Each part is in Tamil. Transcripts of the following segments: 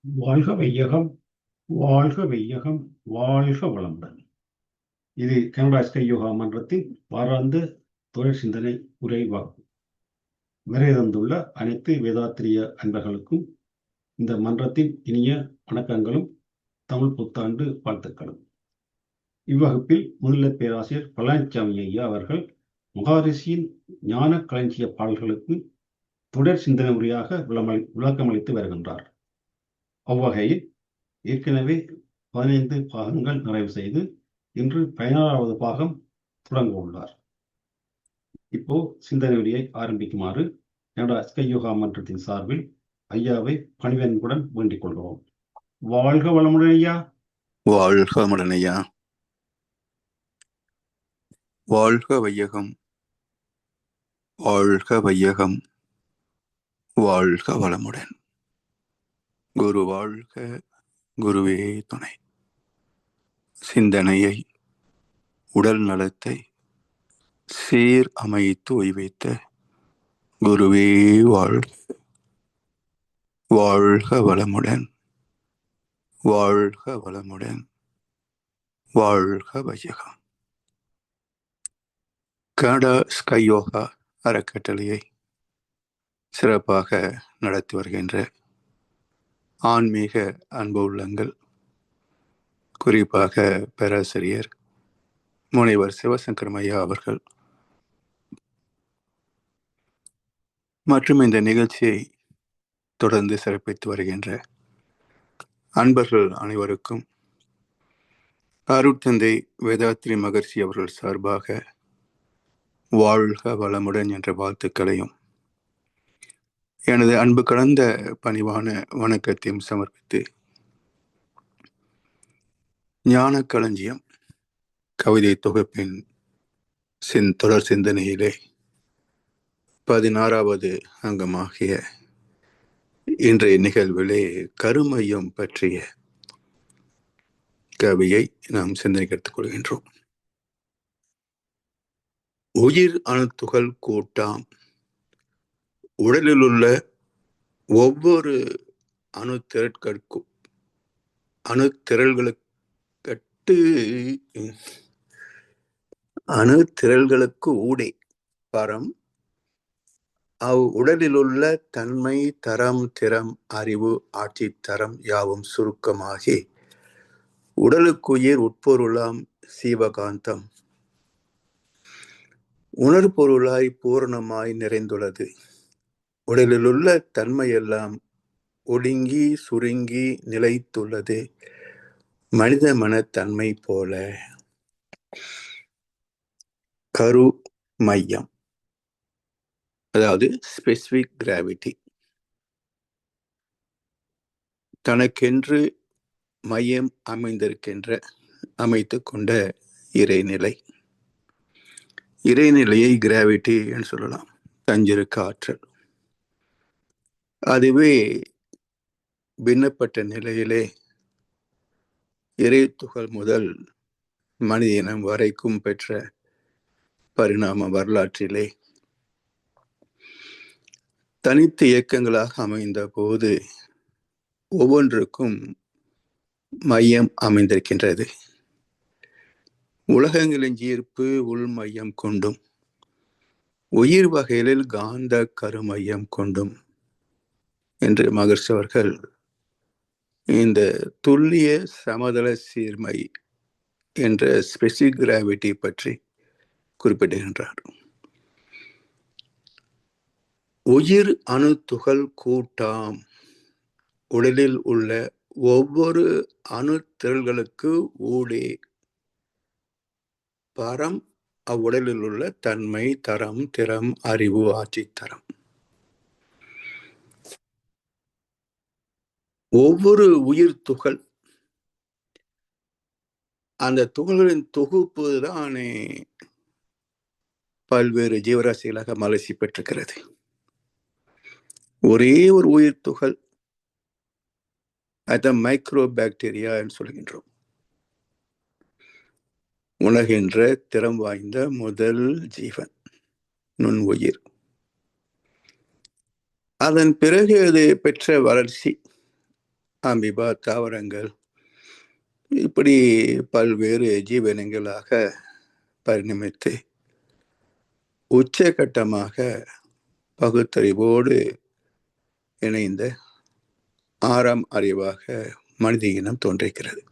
வாழ்க வையகம், வாழ்க வையகம், வாழ்க வளமுடன். இது கனடா ஸ்கை யோகா மன்றத்தின் வாராந்த தொழில் சிந்தனை உரைவாகும். விரை தந்துள்ள அனைத்து வேதாத்திரிய அன்பர்களுக்கும் இந்த மன்றத்தின் இனிய வணக்கங்களும் தமிழ் புத்தாண்டு வாழ்த்துக்களும். இவ்வகுப்பில் முன்னிலை பேராசிரியர் பழனிசாமி ஐயா அவர்கள் மகாரிஷியின் ஞான களஞ்சிய பாடல்களுக்கு தொடர் சிந்தனை உரையாக விளக்கமளித்து வருகின்றார். அவ்வகையில் ஏற்கனவே 15 பாகங்கள் நிறைவு செய்து இன்று 16வது பாகம் தொடங்க உள்ளார். இப்போ சிந்தனை உரையை ஆரம்பிக்குமாறு கனடா ஸ்கை யோகா மன்றத்தின் சார்பில் ஐயாவை பணிவன்புடன் வேண்டிக் கொள்கிறோம். வாழ்க வளமுடன் ஐயா. வாழ்க வளமுடன் ஐயா. வாழ்க வையகம், வாழ்க வையகம், வாழ்க வளமுடன். குரு வாழ்க, குருவே துணை. சிந்தனையை, உடல் நலத்தை சீர் அமைத்து ஓய்வைத்த குருவே வாழ்க. வாழ்க வளமுடன், வாழ்க வளமுடன், வாழ்க வையகம். கனடா ஸ்கை யோகா அறக்கட்டளையை சிறப்பாக நடத்தி வருகின்ற ஆன்மீக அன்பு உள்ளங்கள், குறிப்பாக பேராசிரியர் முனைவர் சிவசங்கரம் ஐயா அவர்கள் மற்றும் இந்த நிகழ்ச்சியை தொடர்ந்து சிறப்பித்து வருகின்ற அன்பர்கள் அனைவருக்கும் அருட்தந்தை வேதாத்ரி மகர்ஷி அவர்கள் சார்பாக வாழ்க வளமுடன் என்ற வாழ்த்துக்களையும் எனது அன்பு கலந்த பணிவான வணக்கத்தையும் சமர்ப்பித்து ஞான களஞ்சியம் கவிதை தொகுப்பின் தொடர் சிந்தனையிலே 16வது அங்கமாகிய இன்றைய நிகழ்விலே கருமையம் பற்றிய கவியை நாம் சிந்தனைக்கு எடுத்துக் கொள்கின்றோம். உயிர் அணுத்துகள் கூட்டாம் உடலில் உள்ள ஒவ்வொரு அணுத்திரள்களுக்கு ஊடே பரம் அவ் உடலிலுள்ள தன்மை தரம் திறம் அறிவு ஆட்சி தரம் யாவும் சுருக்கமாகி உடலுக்குயிர் உட்பொருளாம் சீவகாந்தம் உணர்பொருளாய் பூரணமாய் நிறைந்துள்ளது. உடலிலுள்ள தன்மையெல்லாம் ஒடுங்கி சுருங்கி நிலைத்துள்ளது மனித மனத்தன்மை போல. கரு மையம், அதாவது ஸ்பெசிபிக் கிராவிட்டி, தனக்கென்று மையம் அமைத்து கொண்ட இறைநிலை. இறைநிலையை கிராவிட்டி என்று சொல்லலாம், தஞ்சிருக்க ஆற்றல். அதுவே பின்னப்பட்ட நிலையிலே இறை துகள் முதல் மனித இனம் வரைக்கும் பெற்ற பரிணாம வரலாற்றிலே தனித்த இயக்கங்களாக அமைந்த போது ஒவ்வொன்றுக்கும் மையம் அமைந்திருக்கின்றது. உலகங்களின் ஈர்ப்பு உள் மையம் கொண்டும் உயிர் வகைகளில் காந்த கருமையம் கொண்டும் என்று மகர்ஷி அவர்கள் இந்த துல்லிய சமதள சீர்மை என்ற ஸ்பெசிபிக் கிராவிட்டி பற்றி குறிப்பிடுகின்றார். உயிர் அணு துகள் கூட்டாம் உடலில் உள்ள ஒவ்வொரு அணு திரள்களுக்கு ஊடே பரம் அவ்வுடலில் உள்ள தன்மை தரம் திறம் அறிவு ஆட்சி தரம். ஒவ்வொரு உயிர் துகள், அந்த துகள்களின் தொகுப்பு தானே பல்வேறு ஜீவராசிகளாக மலர்ச்சி பெற்றிருக்கிறது. ஒரே ஒரு உயிர் துகள், அதை மைக்ரோ பாக்டீரியா என்று சொல்கின்றோம். உணர்கின்ற திறம் வாய்ந்த முதல் ஜீவன், நுண் உயிர். அதன் பிறகு அது பெற்ற வளர்ச்சி அமீபா, தாவரங்கள், இப்படி பல்வேறு ஜீவனங்களாக பரிணமித்து உச்சகட்டமாக பகுத்தறிவோடு இணைந்த 6ஆம் அறிவாக மனித இனம் தோன்றுகிறது.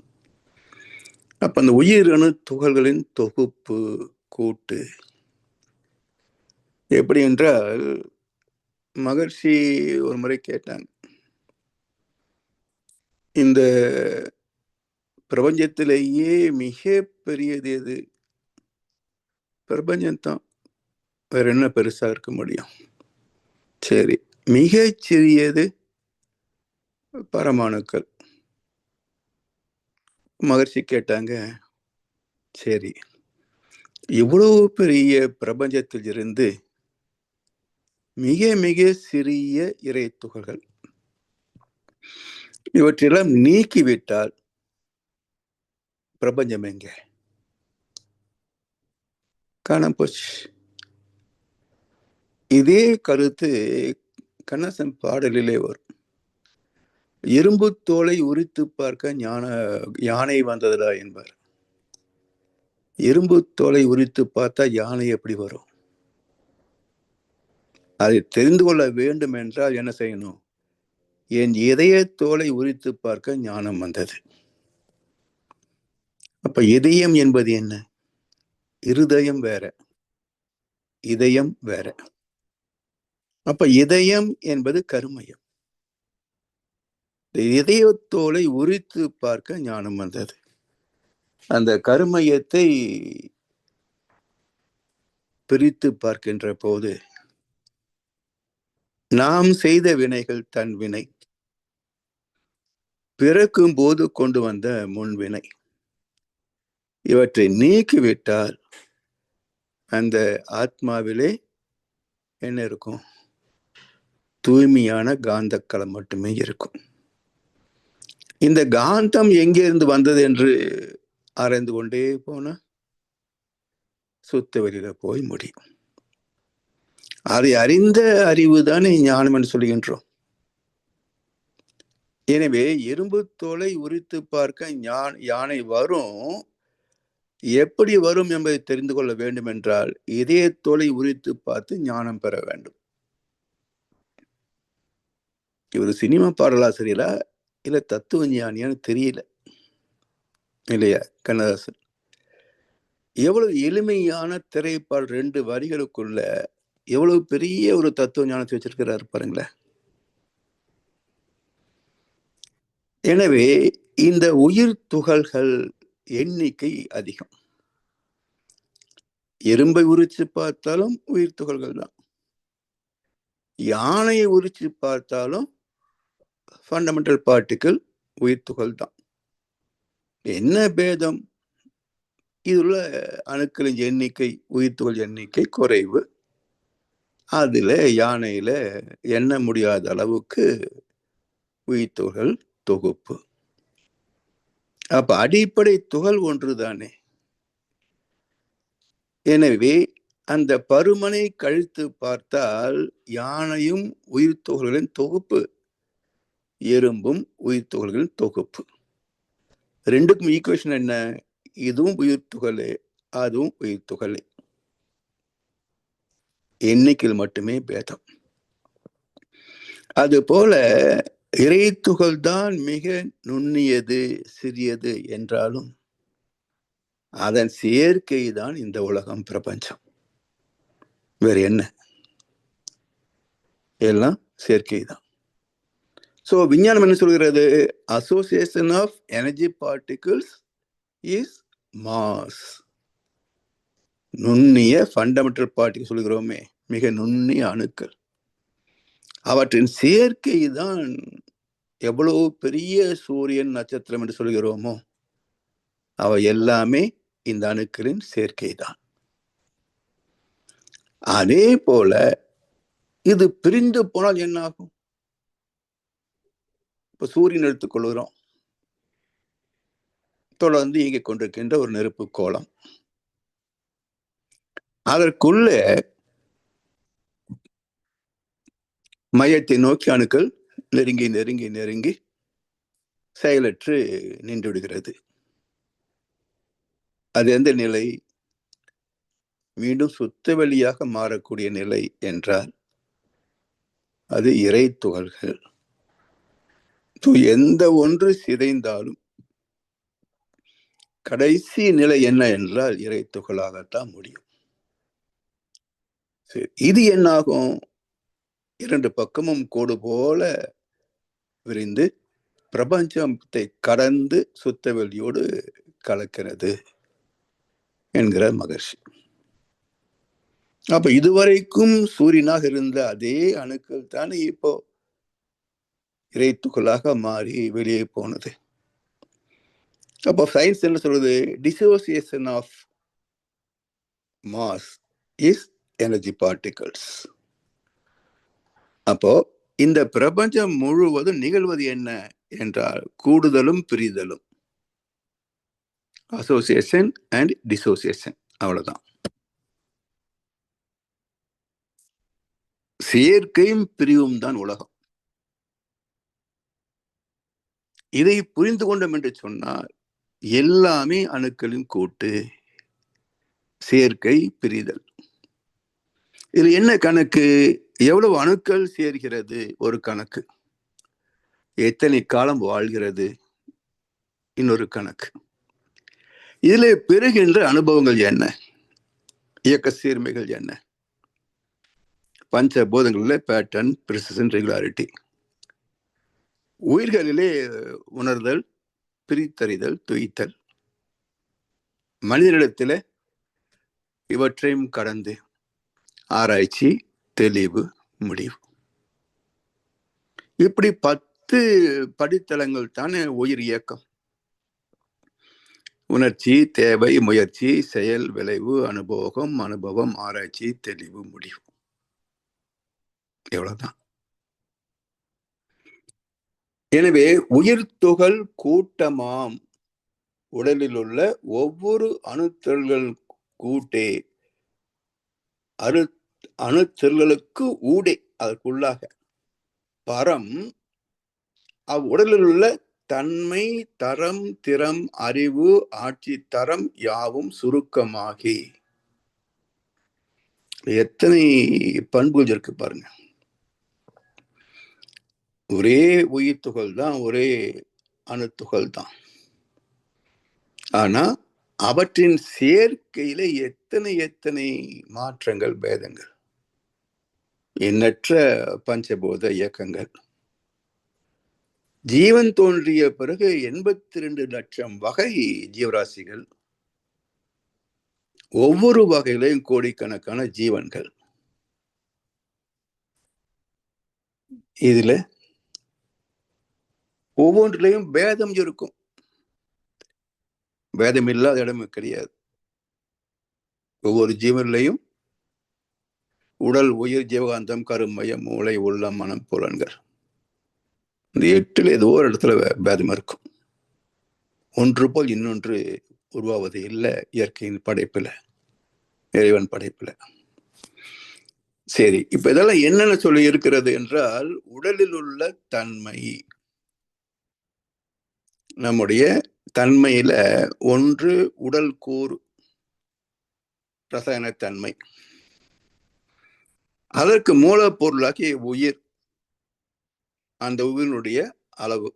அப்ப அந்த உயிரணு துகள்களின் தொகுப்பு, கூட்டு எப்படி என்றால், மகர்ஷி ஒரு முறை கேட்டாங்க, இந்த பிரபஞ்சத்திலேயே மிக பெரியது எது? பிரபஞ்சம்தான், வேற என்ன பெருசா இருக்க முடியும்? சரி, மிகச் சிறியது பரமாணுக்கள். மகர்ஷி கேட்டாங்க, சரி, இவ்வளவு பெரிய பிரபஞ்சத்தில் இருந்து மிக மிக சிறிய இறை துகள்கள், இவற்றெல்லாம் நீக்கிவிட்டால் பிரபஞ்சம் எங்க? காணாம போச்சு. இதே கருத்து கண்ணதாசன் பாடலிலே வரும். இரும்பு தோலை உரித்து பார்க்க யானை வந்ததுடா என்பார். இரும்பு தோலை உரித்து பார்த்தா யானை எப்படி வரும்? அதை தெரிந்து கொள்ள வேண்டும் என்றால் என்ன செய்யணும்? என் இதய தோலை உரித்து பார்க்க ஞானம் வந்தது. அப்ப இதயம் என்பது என்ன? இருதயம் வேற, இதயம் வேற. அப்ப இதயம் என்பது கருமையம். இதயத்தோலை உரித்து பார்க்க ஞானம் வந்தது. அந்த கருமையத்தை பிரித்து பார்க்கின்ற போது நாம் செய்த வினைகள் தன் வினை, பிறக்கும் போது கொண்டு வந்த முன்வினை, இவற்றை நீக்கிவிட்டால் அந்த ஆத்மாவிலே என்ன இருக்கும்? தூய்மையான காந்தக்களம் மட்டுமே இருக்கும். இந்த காந்தம் எங்கே இருந்து வந்தது என்று ஆராய்ந்து கொண்டே போன சுத்த வெளியில போய் முடியும். அதை அறிந்த அறிவு தானே ஞானம் என்று சொல்கின்றோம். எனவே இரும்பு தோலை உரித்து பார்க்க யானை வரும். எப்படி வரும் என்பதை தெரிந்து கொள்ள வேண்டும் என்றால் இதய தோலை உரித்து பார்த்து ஞானம் பெற வேண்டும். இவர் சினிமா பாடலாசிரியரா இல்ல தத்துவ ஞானியான்னு தெரியல இல்லையா கண்ணதாசன். எவ்வளவு எளிமையான திரைப்பாடல், 2 வரிகளுக்குள்ள எவ்வளவு பெரிய ஒரு தத்துவ ஞானத்தை வச்சிருக்கிறார் பாருங்களேன். எனவே இந்த உயிர் துகள்கள் எண்ணிக்கை அதிகம். எறும்பை உரிச்சு பார்த்தாலும் உயிர் துகள்கள் தான். யானையை உரிச்சு பார்த்தாலும் ஃபண்டமெண்டல் பார்ட்டிகிள் உயிர் துகள் தான். என்ன பேதம்? இதுல அணுக்களின் எண்ணிக்கை, உயிர் துகள் எண்ணிக்கை குறைவு. அதுல யானையில எண்ண முடியாத அளவுக்கு உயிர் துகள் தொகுப்பு. அப்ப அடிப்படை துகள் ஒன்றுதானே. எனவே அந்த பருமனை கழித்து பார்த்தால் யானையும் உயிர் துகள்களின் தொகுப்பு, எறும்பும் உயிர் துகள்களின் தொகுப்பு. ரெண்டுக்கும் ஈக்குவேஷன் என்ன? இதுவும் உயிர் துகளே, அதுவும் உயிர் துகளே. எண்ணிக்கையில் மட்டுமே பேதம். அது போல இறை துகள் தான் மிக நுண்ணியது, சிறியது என்றாலும் அதன் சேர்க்கை தான் இந்த உலகம், பிரபஞ்சம். வேற என்ன? எல்லாம் சேர்க்கை தான். சோ விஞ்ஞானம் என்ன சொல்கிறது? Association of energy particles is mass. நுண்ணிய ஃபண்டமெண்டல் பார்ட்டிகிள் சொல்கிறோமே, மிக நுண்ணிய அணுக்கள், அவற்றின் சேர்க்கை தான் எவ்வளவு பெரிய சூரியன், நட்சத்திரம் என்று சொல்கிறோமோ அவை எல்லாமே இந்த அணுக்களின் சேர்க்கை தான். அதே போல இது பிரிந்து போனால் என்ன ஆகும்? இப்ப சூரியன் எடுத்துக்கொள்கிறோம், தொடர்ந்து இயங்கிக் கொண்டிருக்கின்ற ஒரு நெருப்பு கோலம். அதற்குள்ள மையத்தை நோக்கி அணுக்கள் நெருங்கி நெருங்கி நெருங்கி செயலற்று நின்று விடுகிறது. அது எந்த நிலை? மீண்டும் சுத்த வெளியாக மாறக்கூடிய நிலை என்றால் அது இறை துகள்கள். எந்த ஒன்று சிதைந்தாலும் கடைசி நிலை என்ன என்றால் இறை துகளாகத்தான் முடியும். இது என்னாகும்? இரண்டு பக்கமும் கோடு போல விரிந்து பிரபஞ்சத்தை கடந்து சுத்த வெளியோடு கலக்கிறது என்கிறார் மகர்ஷி. அப்ப இதுவரைக்கும் சூரியனாக இருந்த அதே அணுக்கள் தானே இப்போ இறை துகளாக மாறி வெளியே போனது. அப்போ சயின்ஸ் என்ன சொல்றது? Dissociation of mass is energy particles. அப்போ இந்த பிரபஞ்சம் முழுவதும் நிகழ்வது என்ன என்றால் கூடுதலும் பிரிதலும், அசோசியேஷன் அண்ட் டிசோசியேஷன், அவ்வளவுதான். சேர்க்கையும் பிரிவும் தான் உலகம். இதை புரிந்து கொண்டோம் என்று சொன்னால் எல்லாமே அணுக்களின் கூட்டு, சேர்க்கை பிரிதல். இதுல என்ன கணக்கு? எவ்வளவு அணுக்கள் சேர்கிறது ஒரு கணக்கு, எத்தனை காலம் வாழ்கிறது இன்னொரு கணக்கு. இதுல பெறுகின்ற அனுபவங்கள் என்ன, இயக்க சீர்மைகள் என்ன, பஞ்சபூதங்களிலே பேட்டர்ன், பிரிசிஷன், ரெகுலாரிட்டி. உயிர்களிலே உணர்தல், பிரித்தறிதல், துய்த்தல். மனிதனிடத்தில் இவற்றையும் கடந்து ஆராய்ச்சி, தெளிவு, முடிவு. இப்படி 10 படித்தளங்கள் தானே உயிர் இயக்கம். உணர்ச்சி, தேவை, முயற்சி, செயல், விளைவு, அனுபவம், அனுபவம், ஆராய்ச்சி, தெளிவு, முடிவு. எவ்வளவுதான். எனவே உயிர் துகள் கூட்டமாம் உடலில் உள்ள ஒவ்வொரு அணுத்தல்கள் கூட்டே அணுத்தல்களுக்கு ஊடே, அதற்குள்ளாக பரம் அவ்வுடலில் உள்ள தன்மை, தரம், திறம், அறிவு, ஆட்சி தரம் யாவும் சுருக்கமாகி எத்தனை பண்புகள் இருக்கு பாருங்க. ஒரே உயிர் துகள் தான், ஒரே அணுத்துகள் தான். ஆனா அவற்றின் சேர்க்கையில எத்தனை மாற்றங்கள், பேதங்கள், எண்ணற்ற பஞ்சபூத இயக்கங்கள். ஜீவன் தோன்றிய பிறகு 82 லட்சம் வகை ஜீவராசிகள், ஒவ்வொரு வகையிலையும் கோடிக்கணக்கான ஜீவன்கள். இதுல ஒவ்வொன்றிலையும் பேதம் இருக்கும். பேதம் இல்லாத இடமும் கிடையாது. ஒவ்வொரு ஜீவன்லையும் உடல், உயிர், ஜீவகாந்தம், கருமையம், மூளை, உள்ளம், மனம், புலன்கள், இந்த 8ல ஏதோ ஒரு இடத்துல பேதம் இருக்கும். ஒன்று போல் இன்னொன்று உருவாவது இல்லை இயற்கையின் படைப்புல, இறைவன் படைப்புல. சரி, இப்ப இதெல்லாம் என்னென்ன சொல்லி இருக்கிறது என்றால், உடலில் உள்ள தன்மை. நம்முடைய தன்மையில ஒன்று உடல் கூறு, ரசாயன தன்மை. அதற்கு மூலப்பொருளாகிய உயிர், அந்த உயிரினுடைய அளவு,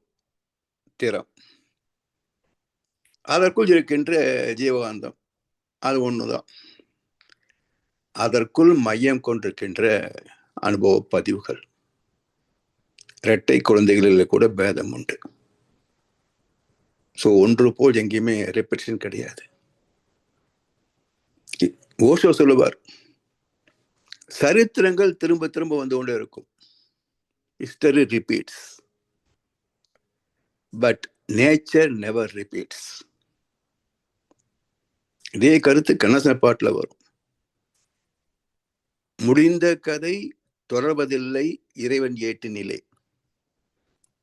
திறம். அதற்குள் இருக்கின்ற ஜீவகாந்தம், அது ஒண்ணுதான். அதற்குள் மையம் கொண்டிருக்கின்ற அனுபவ பதிவுகள். இரட்டை குழந்தைகளில் கூட பேதம் உண்டு. ஸோ ஒன்று போல் எங்கேயுமே ரெப்பிட்டேஷன் கிடையாது. ஓஷோ சொல்லுவார், சரித்திரங்கள் திரும்ப திரும்ப வந்து கொண்டே இருக்கும். History repeats, but nature never repeats. இதே கருத்து கண்ணதாசன் பாட்டுல வரும். முடிந்த கதை தொடர்வதில்லை இறைவன் ஏட்டு நிலை,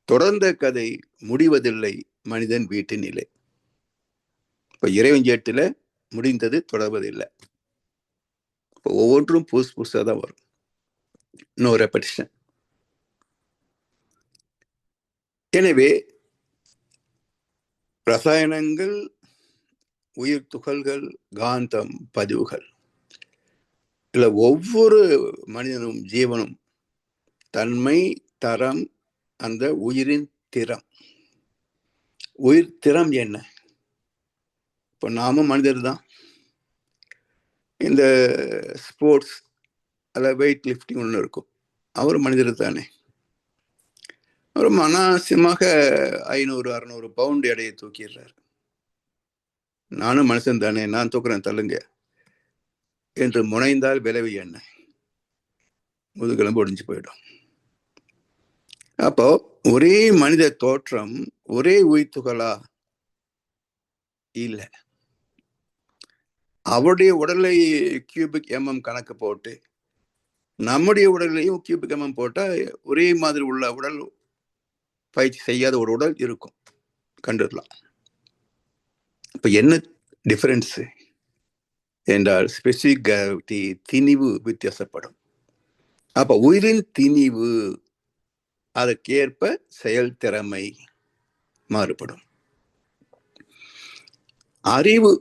தொடர்ந்த கதை முடிவதில்லை மனிதன் வீட்டு நிலை. இப்ப இறைவன் ஏட்டுல முடிந்தது, தொடர்வதில்லை. இப்போ ஒவ்வொன்றும் புதுசா தான் வரும். No repetition. எனவே ரசாயனங்கள், உயிர் துகள்கள், காந்தம், பதிவுகள். இல்ல ஒவ்வொரு மனிதனும் ஜீவனும் தன்மை, தரம், அந்த உயிரின் திறம். உயிர் திறம் என்ன? இப்போ நாமும் மனிதர் தான். இந்த ஸ்போர்ட்ஸ் அல்ல வெயிட் லிஃப்டிங் ஒன்று இருக்கும், அவர் மனிதர் தானே. ஒரு அனாவசியமாக 500-600 பவுண்ட் எடையை தூக்கிடுறாரு. நானும் மனுஷன் தானே, நான் தூக்குறேன் தள்ளுங்க என்று முனைந்தால் விளைவு என்ன? முதுகெலும்பு ஒடிஞ்சு போயிடும். அப்போ ஒரே மனித தோற்றம் ஒரே உயிர் துகளா? இல்லை. அவருடைய உடலை கியூபிக் எம்எம் கணக்கு போட்டு நம்முடைய உடலையும் கியூபிக் எம்எம் போட்டா ஒரே மாதிரி உள்ள உடல் பயிற்சி செய்யாத ஒரு உடல் இருக்கும், கண்டுடலாம். இப்ப என்ன டிஃபரன்ஸ் என்றால் ஸ்பெசிபிக் கிராவிட்டி, திணிவு வித்தியாசப்படும். அப்ப உயிரின் திணிவு, அதற்கேற்ப செயல் திறமை மாறுபடும். அறிவு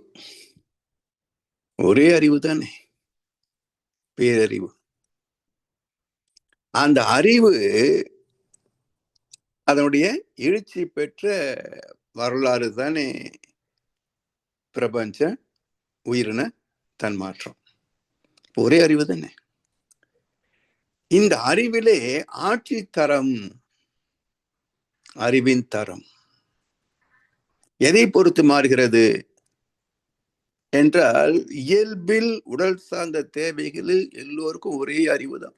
ஒரே அறிவு தானே, பேரறிவு. அந்த அறிவு அதனுடைய எழுச்சி பெற்ற வரலாறு தானே பிரபஞ்ச உயிரின தன்மாற்றம். ஒரே அறிவு தானே. இந்த அறிவிலே ஆட்சி தரம், அறிவின் தரம் எதை பொறுத்து மாறுகிறது என்றால், இயல்பில் உடல் சார்ந்த தேவைகளில் எல்லோருக்கும் ஒரே அறிவு தான்.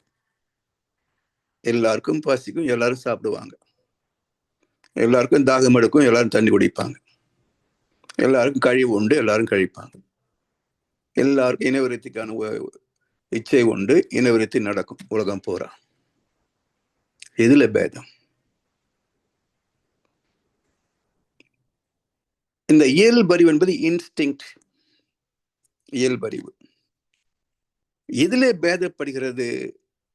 எல்லாருக்கும் பசிக்கும், எல்லாரும் சாப்பிடுவாங்க. எல்லாருக்கும் தாகம் எடுக்கும், எல்லாரும் தண்ணி குடிப்பாங்க. எல்லாருக்கும் கழிவு உண்டு, எல்லாரும் கழிப்பாங்க. எல்லாருக்கும் இனவிருத்திக்கான இச்சை உண்டு, இனவிருத்தி நடக்கும் உலகம் போறா. எதுல பேதம்? இந்த இயல்பறிவு என்பது இன்ஸ்டிங்க்ட், இயல்பறிவு. எதிலே பேதப்படுகிறது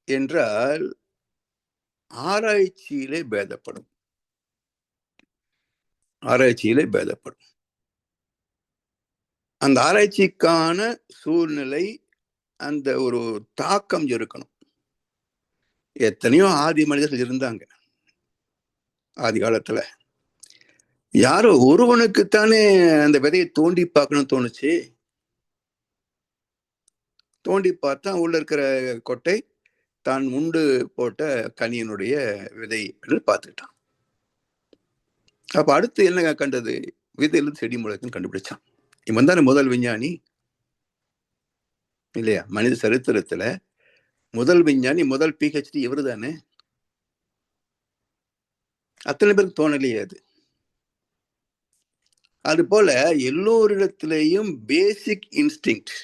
என்றால் ஆராய்ச்சியிலே பேதப்படும். ஆராய்ச்சியிலே பேதப்படும். அந்த ஆராய்ச்சிக்கான சூழ்நிலை, அந்த ஒரு தாக்கம் இருக்கணும். எத்தனையோ ஆதி மனிதர்கள் இருந்தாங்க. ஆதி காலத்துல யாரோ ஒருவனுக்குத்தானே அந்த விதையை தோண்டி பார்க்கணும்னு தோணுச்சு. தோண்டி பார்த்தா உள்ள இருக்கிற கொட்டை தான் உண்டு போட்ட கனியனுடைய விதை என்று பார்த்துக்கிட்டான். அப்ப அடுத்து என்ன கண்டது? விதையிலிருந்து செடி முளைக்கும் கண்டுபிடிச்சான். இவன் தானே முதல் விஞ்ஞானி இல்லையா? மனித சரித்திரத்துல முதல் விஞ்ஞானி, முதல் PhD இவரு தானே. அத்தனை பேருக்கு தோணலையே அது. அது போல எல்லோரிடத்திலேயும் பேசிக் இன்ஸ்டிங்க்ட்,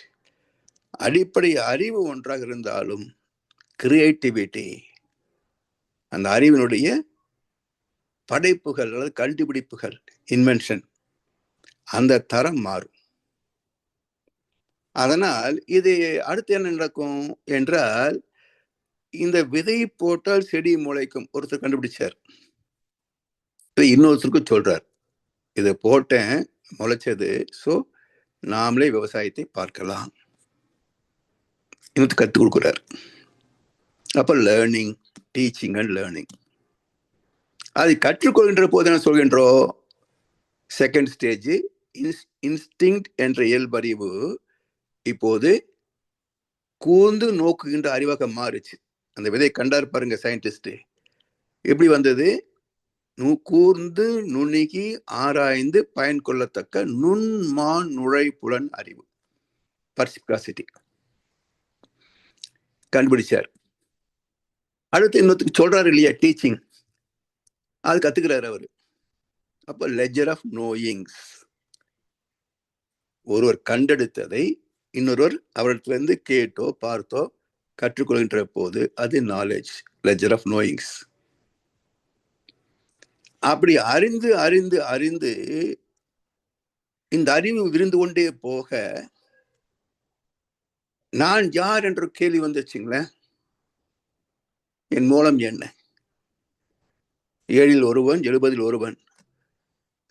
அடிப்படை அறிவு ஒன்றாக இருந்தாலும் கிரியேட்டிவிட்டி, அந்த அறிவினுடைய படைப்புகள் அல்லது கண்டுபிடிப்புகள், இன்வென்ஷன், அந்த தரம் மாறும். அதனால் இது அடுத்து என்ன நடக்கும் என்றால், இந்த விதை போட்டால் செடி முளைக்கும் ஒருத்தர் கண்டுபிடிச்சார். இன்னொருத்தருக்கு சொல்றார், இதை போட்டேன் முளைச்சது, சோ நாமளே விவசாயத்தை பார்க்கலாம். இன்னொருத்தர் கற்றுக் கொடுக்குறார். அப்ப லேர்னிங், டீச்சிங் அண்ட் லேர்னிங். அதை கற்றுக்கொள்கின்ற போது என்ன சொல்கின்றோம்? செகண்ட் ஸ்டேஜ் இன்ஸ்டிங்க்ட் என்ற இயல்பறிவு இப்போது கூர்ந்து நோக்குகின்ற அறிவாக மாறுச்சு. அந்த விதை கண்டார் பாருங்க சயின்டிஸ்ட், எப்படி வந்தது? கூர்ந்து நுணுகி ஆராய்ந்து பயன் கொள்ளத்தக்க நுண்மான் நுழைப்புலன் அறிவு, பர்சிபிகாசிட்டி கண்டுபிடிச்சார். அடுத்து இன்னொருத்துக்கு சொல்றாரு இல்லையா, டீச்சிங், அது கத்துக்கிறாரு அவரு. அப்ப லெஜர் ஆஃப் நோயிங்ஸ், ஒருவர் கண்டெடுத்ததை இன்னொருவர் அவரிடத்திலிருந்து கேட்டோ பார்த்தோ கற்றுக்கொள்கின்ற போது அது நாலேஜ், லெஜர் ஆஃப் நோயிங்ஸ். அப்படி அறிந்து அறிந்து அறிந்து இந்த அறிவு விரிந்து கொண்டே போக நான் யார் என்ற கேள்வி வந்துச்சுங்களேன். என் மூலம் என்ன? 7 ஒருவன் 70 ஒருவன்.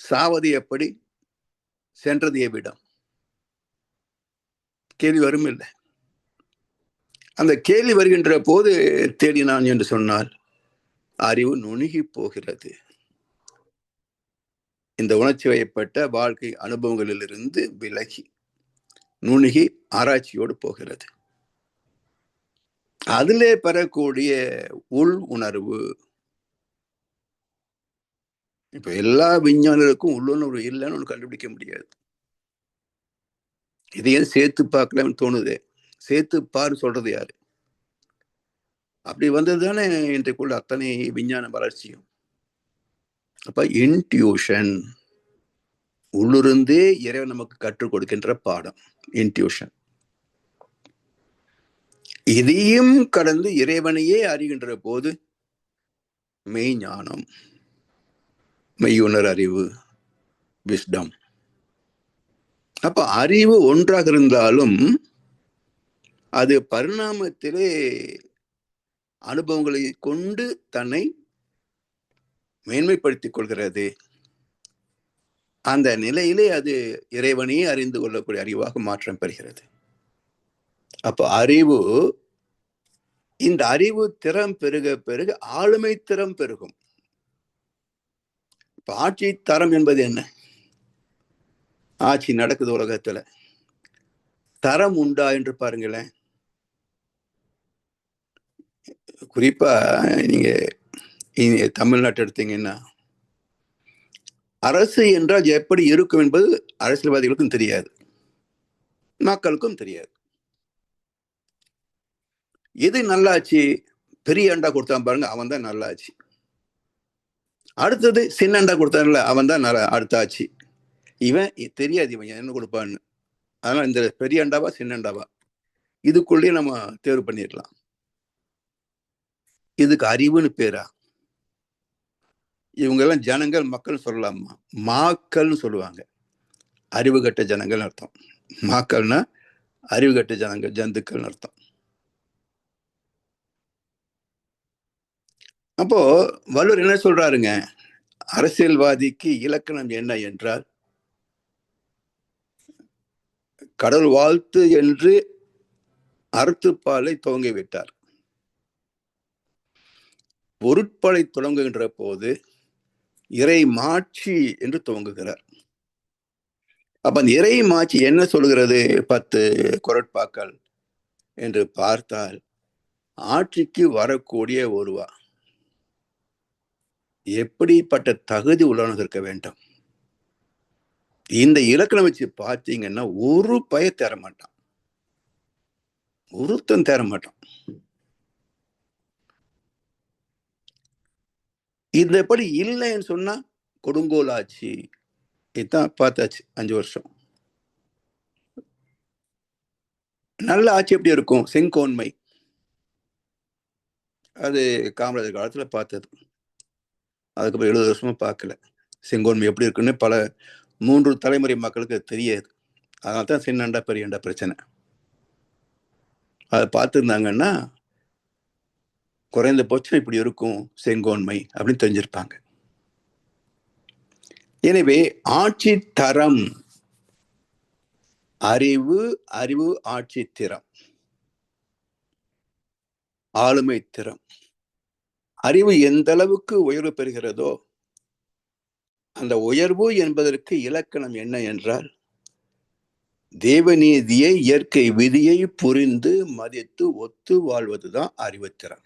சாவது எப்படி, சென்றது எவ்விடம்? கேள்வி வரும் இல்லை? அந்த கேள்வி வருகின்ற போது தேடினான் என்று சொன்னால் அறிவு நுணுகி போகிறது. இந்த உணர்ச்சி வயப்பட்ட வாழ்க்கை அனுபவங்களிலிருந்து விலகி நுணுகி ஆராய்ச்சியோடு போகிறது. அதிலே பெறக்கூடிய உள் உணர்வு. இப்ப எல்லா விஞ்ஞானிகளுக்கும் உள்ளுணர்வு இல்லைன்னு ஒன்று கண்டுபிடிக்க முடியாது. இதையே சேர்த்து பார்க்கலாம்னு தோணுது. சேர்த்து பாரு சொல்றது யாரு? அப்படி வந்தது தானே இன்றைக்குள்ள அத்தனை விஞ்ஞான வளர்ச்சியும். அப்ப இன்ட்யூஷன், உள்ளிருந்தே இறைவன் நமக்கு கற்றுக் கொடுக்கின்ற பாடம் இன்ட்யூஷன். இதையும் கடந்து இறைவனையே அறிகின்ற போது மெய்ஞானம், மெய்யுணர் அறிவு, விஸ்டம். அப்ப அறிவு ஒன்றாக இருந்தாலும் அது பரிணாமத்திலே அனுபவங்களை கொண்டு தன்னை மேன்மைப்படுத்திக் கொள்கிறது. அந்த நிலையிலே அது இறைவனையே அறிந்து கொள்ளக்கூடிய அறிவாக மாற்றம் பெறுகிறது. அப்ப அறிவு, இந்த அறிவு திறம் பெருக பெருக ஆளுமை திறம் பெருகும். ஆட்சி தரம் என்பது என்ன? ஆட்சி நடக்குது உலகத்துல, தரம் உண்டா என்று பாருங்களேன். குறிப்பா நீங்க தமிழ்நாட்டை எடுத்தீங்கன்னா, அரசு என்றால் எப்படி இருக்கும் என்பது அரசியல்வாதிகளுக்கும் தெரியாது, மக்களுக்கும் தெரியாது. எது நல்லாச்சு? பெரிய அண்டா கொடுத்தான் பாருங்க, அவன் தான் நல்லாச்சு. அடுத்தது சின்ன அண்டா கொடுத்தான்ல, அவன் தான் அடுத்த ஆட்சி. இவன் தெரியாது இவன் என்ன கொடுப்பான்னு. அதனால இந்த பெரிய அண்டாவா சின்ன அண்டாவா இதுக்குள்ளேயே நம்ம தேர்வு பண்ணிடலாம். இதுக்கு அறிவுன்னு பேரா? இவங்க எல்லாம் ஜனங்கள், மக்கள் சொல்லலாமா? மாக்கள்னு சொல்லுவாங்க. அறிவு கட்ட ஜனங்கள் அர்த்தம். மாக்கள்னா அறிவு கட்ட ஜனங்கள், ஜந்துக்கள் அர்த்தம். அப்போ வள்ளுவர் என்ன சொல்றாருங்க? அரசியல்வாதிக்கு இலக்கணம் என்ன என்றால், கடவுள் வாழ்த்து என்று அறத்துப்பாலை துவங்கிவிட்டார். பொருட்பாலை தொடங்குகின்ற போது இறை மாட்சி என்று துவங்குகிறார். அப்ப அந்த இறை மாட்சி என்ன சொல்கிறது? 10 குறட்பாக்கள் என்று பார்த்தால், ஆட்சிக்கு வரக்கூடிய ஒருவா எப்படிப்பட்ட தகுதி உள்ளவனாக இருக்க வேண்டும். இந்த இலக்கணம் வச்சு பார்த்தீங்கன்னா ஒரு பய தேர மாட்டான், ஒருத்தன் தேர மாட்டான். இது எப்படி இல்லைன்னு சொன்னா கொடுங்கோல் ஆட்சி. இதுதான் பார்த்தாச்சு 5 வருஷம். நல்ல ஆட்சி எப்படி இருக்கும்? செங்கோன்மை. அது காமராஜர் காலத்துல பார்த்தது. அதுக்கப்புறம் 70 வருஷமா பார்க்கல. செங்கோன்மை எப்படி இருக்குன்னு 3 தலைமுறை மக்களுக்கு தெரியாது. அதனால தான் சின்னண்டா பெரியண்டா பிரச்சனை. அதை பார்த்துருந்தாங்கன்னா குறைந்தபட்சம் இப்படி இருக்கும் செங்கோன்மை அப்படின்னு தெரிஞ்சிருப்பாங்க. எனவே ஆட்சி தரம், அறிவு, அறிவு ஆட்சி திறம், ஆளுமை திறம். அறிவு எந்த அளவுக்கு உயர்வு பெறுகிறதோ அந்த உயர்வு என்பதற்கு இலக்கணம் என்ன என்றால், தேவநீதியை, இயற்கை விதியை புரிந்து மதித்து ஒத்து வாழ்வதுதான் அறிவுத்திறன்.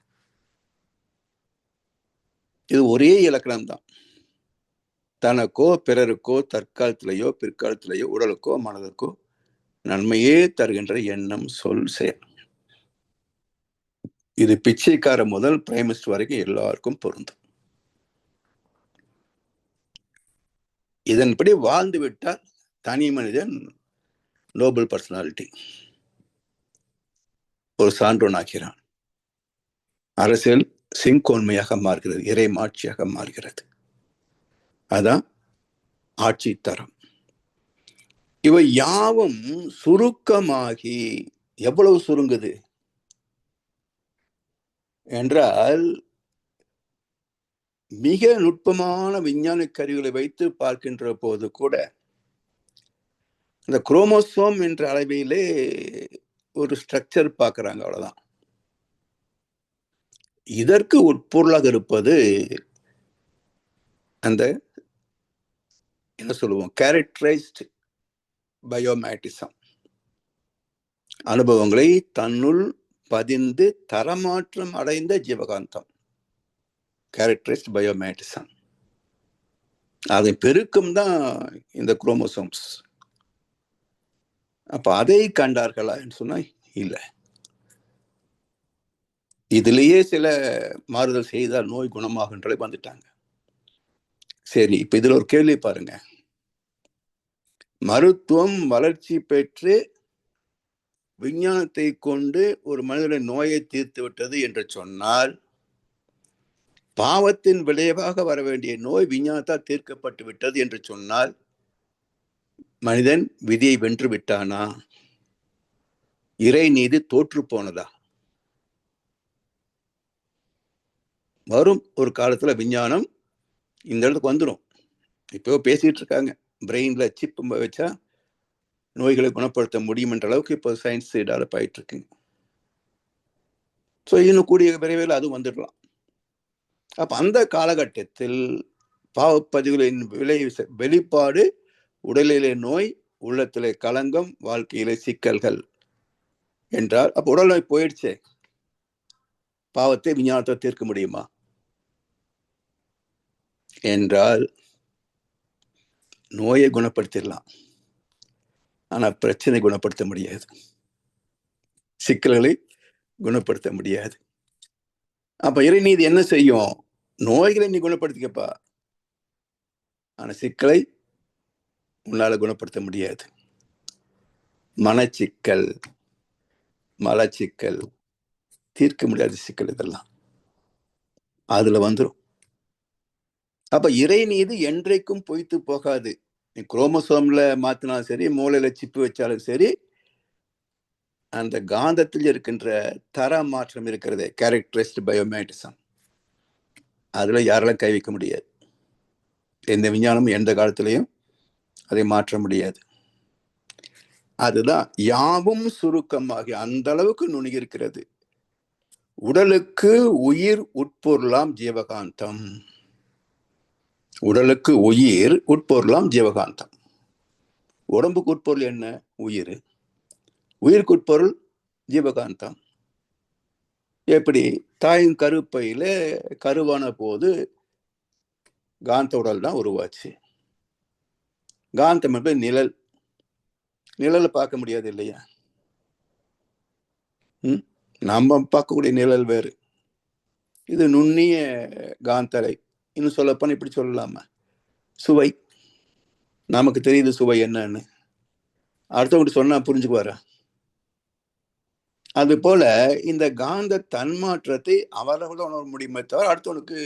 இது ஒரே இலக்கணம் தான். தனக்கோ பிறருக்கோ தற்காலத்திலேயோ பிற்காலத்திலேயோ உடலுக்கோ மனதுக்கோ நன்மையே தருகின்ற எண்ணம், சொல், செயல். இது பிச்சைக்கார முதல் பிரைம் மினிஸ்டர் வரைக்கும் எல்லாருக்கும் பொருந்தும். இதன்படி வாழ்ந்து விட்டால் தனி மனிதன் நோபல் பர்சனாலிட்டி, ஒரு சான்றோன் ஆகிறான். அரசியல் செங்கோன்மையாக மாறுகிறது, இறை மாட்சியாக மாறுகிறது. அதான் ஆட்சி தரம். இவை யாவும் சுருக்கமாகி எவ்வளவு சுருங்குது என்றால், மிக நுட்பமான விஞ்ஞான கருவிகளை வைத்து பார்க்கின்ற போது கூட இந்த குரோமோசோம் என்ற அளவிலே ஒரு ஸ்ட்ரக்சர் பார்க்கறாங்க, அவ்வளவுதான். இதற்கு உட்பொருளாக இருப்பது அந்த என்ன சொல்லுவோம், கேரக்டரைஸ்ட் பயோமேட்டிசம், அனுபவங்களை தன்னுள் பதிந்து தரமாற்றம் அடைந்த ஜீவகாந்தம், கேரக்டரைஸ்ட் பயோமேட்டிசம். அதை பெருக்கும் தான் இந்த குரோமோசோம்ஸ். அப்ப அதை கண்டார்களா என்று சொன்னா இல்லை. இதுலயே சில மாறுதல் செய்தால் நோய் குணமாகுன்றே வந்துட்டாங்க. சரி, இப்ப இதுல ஒரு கேள்வி பாருங்க. மருத்துவம் வளர்ச்சி பெற்று விஞ்ஞானத்தை கொண்டு ஒரு மனிதனின் நோயை தீர்த்து விட்டது என்று சொன்னால், பாவத்தின் விளைவாக வர வேண்டிய நோய் விஞ்ஞானத்தால் தீர்க்கப்பட்டு விட்டது என்று சொன்னால், மனிதன் விதியை வென்று விட்டானா? இறை நீதி தோற்று போனதா? வரும் ஒரு காலத்துல விஞ்ஞானம் இந்த இடத்துக்கு வந்துடும். இப்போ பேசிட்டு இருக்காங்க, பிரெயின்ல சிப் வச்சா நோய்களை குணப்படுத்த முடியும் என்ற அளவுக்கு இப்போ சயின்ஸ் டெவலப் ஆயிட்டு இருக்குங்க. ஸோ இன்னும் கூடிய விரைவில் அதுவும் வந்துடலாம். அப்ப அந்த காலகட்டத்தில் பாவப்பதிவுகளின் வெளிப்பாடு உடலிலே நோய், உள்ளத்திலே களங்கம், வாழ்க்கையிலே சிக்கல்கள் என்றால், அப்ப உடல் நோய் போயிடுச்சே, பாவத்தை விஞ்ஞானத்தை தீர்க்க முடியுமா என்றால், நோயை குணப்படுத்திடலாம், ஆனா பிரச்சனை குணப்படுத்த முடியாது, சிக்கல்களை குணப்படுத்த முடியாது. அப்ப இறைநீதி என்ன செய்யும்? நோய்களை நீ குணப்படுத்திக்கப்பா, ஆனா சிக்கலை உன்னால குணப்படுத்த முடியாது. மனச்சிக்கல், மலச்சிக்கல், தீர்க்க முடியாத சிக்கல், இதெல்லாம் அதுல வந்துடும். அப்ப இறைநீதி என்றைக்கும் பொய்த்து போகாது. நீ குரோமோசோம்ல மாத்தினாலும் சரி, மூளையில சிப்பு வச்சாலும் சரி, அந்த காந்தத்தில் இருக்கின்ற தர மாற்றம் இருக்கிறது, கேரக்டரைஸ்ட் பயோமேட்டிசம், அதுல யாராலும் கை வைக்க முடியாது. எந்த விஞ்ஞானமும் எந்த காலத்திலையும் அதை மாற்ற முடியாது. அதுதான் யாவும் சுருக்கமாகி அந்த அளவுக்கு நுணுகி இருக்கிறது. உடலுக்கு உயிர் உட்பொருளாம் ஜீவகாந்தம். உடலுக்கு உயிர் உட்பொருளாம் ஜீவகாந்தம். உடம்புக்கு உட்பொருள் என்ன? உயிர். உயிருக்கு உட்பொருள் ஜீவகாந்தம். எப்படி? தாயின் கருப்பையில கருவான போது காந்த உடல் தான் உருவாச்சு. காந்தம் என்பது நிழல். நிழலை பார்க்க முடியாது இல்லையா? நம்ம பார்க்கக்கூடிய நிழல் வேறு, இது நுண்ணிய காந்தலை. இன்னும் சொல்லப்போனா இப்படி சொல்லலாமா, சுவை. நமக்கு தெரியுது சுவை என்னன்னு, அடுத்தவங்க சொன்னா புரிஞ்சுக்குவாரா? அது போல இந்த காந்த தன்மாற்றத்தை அவரவர்கள உணர முடியுமே தவிர அடுத்தவனுக்கு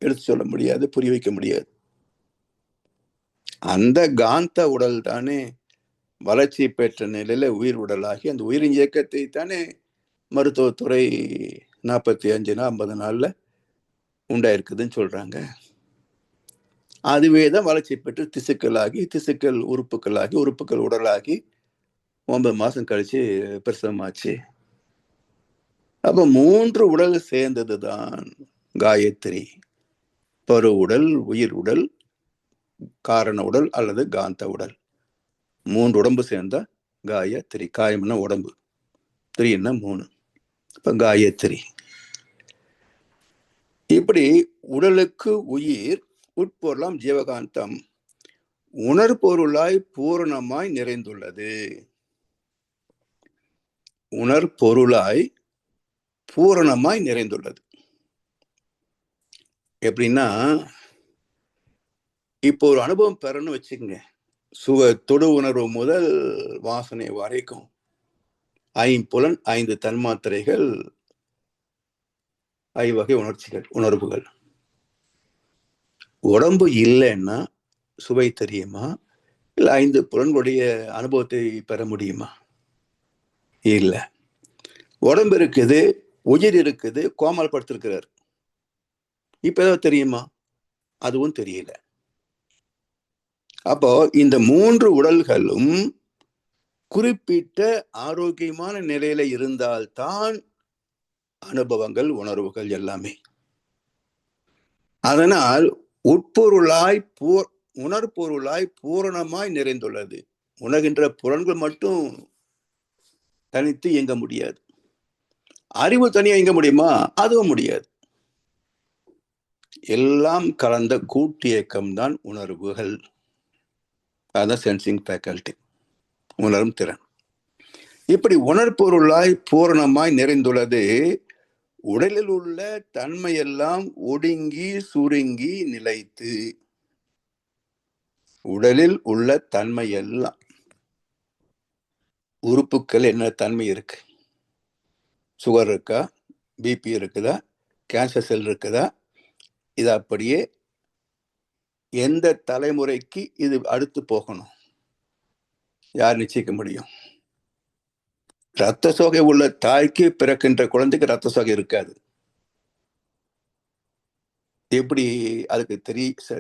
எடுத்து சொல்ல முடியாது, புரிய வைக்க முடியாது. அந்த காந்த உடல் தானே வளர்ச்சி பெற்ற நிலையில உயிர் உடலாகி அந்த உயிரின் இயக்கத்தை தானே மருத்துவத்துறை 45 50 நாள்ல உண்டாயிருக்குதுன்னு சொல்றாங்க. அதுவே தான் வளர்ச்சி பெற்று திசுக்களாகி, திசுக்கள் உறுப்புகளாகி, உறுப்புகள் உடலாகி 9 மாசம் கழிச்சு பிரசவமாச்சு. அப்ப 3 உடல் சேர்ந்ததுதான் காயத்ரி. பரு உடல், உயிர் உடல், காரண உடல் அல்லது காந்த உடல். 3 உடம்பு சேர்ந்தா காயத்ரி. காயம்னா உடம்பு, 3ன்னா 3. இப்ப காயத்ரி. இப்படி உடலுக்கு உயிர் உட்பொருளாம் ஜீவகாந்தம் உணர்பொருளாய் பூரணமாய் நிறைந்துள்ளது. உணர்பொருளாய் பூரணமாய் நிறைந்துள்ளது. எப்படின்னா, இப்போ ஒரு அனுபவம் பெறணும்னு வச்சுக்கோங்க. தொடு உணர்வு முதல் வாசனை வரைக்கும் 5 5 தன்மாத்திரைகள், 5 வகை உணர்ச்சிகள், உணர்வுகள். உடம்பு இல்லைன்னா சுவை தெரியுமா? இல்ல 5 புலன்களுடைய அனுபவத்தை பெற முடியுமா? இல்ல. உடம்பு இருக்குது, உயிர் இருக்குது, கோமல் படுத்திருக்கிறார். இப்ப ஏதாவது தெரியுமா? அதுவும் தெரியல. அப்போ இந்த 3 உடல்களும் குறிப்பிட்ட ஆரோக்கியமான நிலையில இருந்தால்தான் அனுபவங்கள், உணர்வுகள் எல்லாமே. அதனால் உட்பொருளாய் உணர்பொருளாய் பூரணமாய் நிறைந்துள்ளது. உணர்கின்ற புலன்கள் மட்டும் தனித்து இயங்க முடியாது. அறிவு தனியா இயங்க முடியுமா? அதுவும் முடியாது. எல்லாம் கலந்த கூட்டியக்கம் தான் உணர்வுகள். அதான் சென்சிங் ஃபேக்கல்டி, உணரும் திறன். இப்படி உணர்பொருளாய் பூரணமாய் நிறைந்துள்ளது. உடலில் உள்ள தன்மையெல்லாம் ஒடுங்கி சுருங்கி நிலைத்து. உடலில் உள்ள தன்மை எல்லாம், உறுப்புகள் என்ன தன்மை இருக்கு? சுகர் இருக்கா? பிபி இருக்குதா? கேன்சர் செல் இருக்குதா? இது அப்படியே எந்த தலைமுறைக்கு இது அடுத்து போகணும்? யார் நிச்சயிக்க முடியும்? ரத்த சோகை உள்ள தாய்க்கு பிறக்கின்ற குழந்தைக்கு ரத்த சோகை இருக்காது. எப்படி அதுக்கு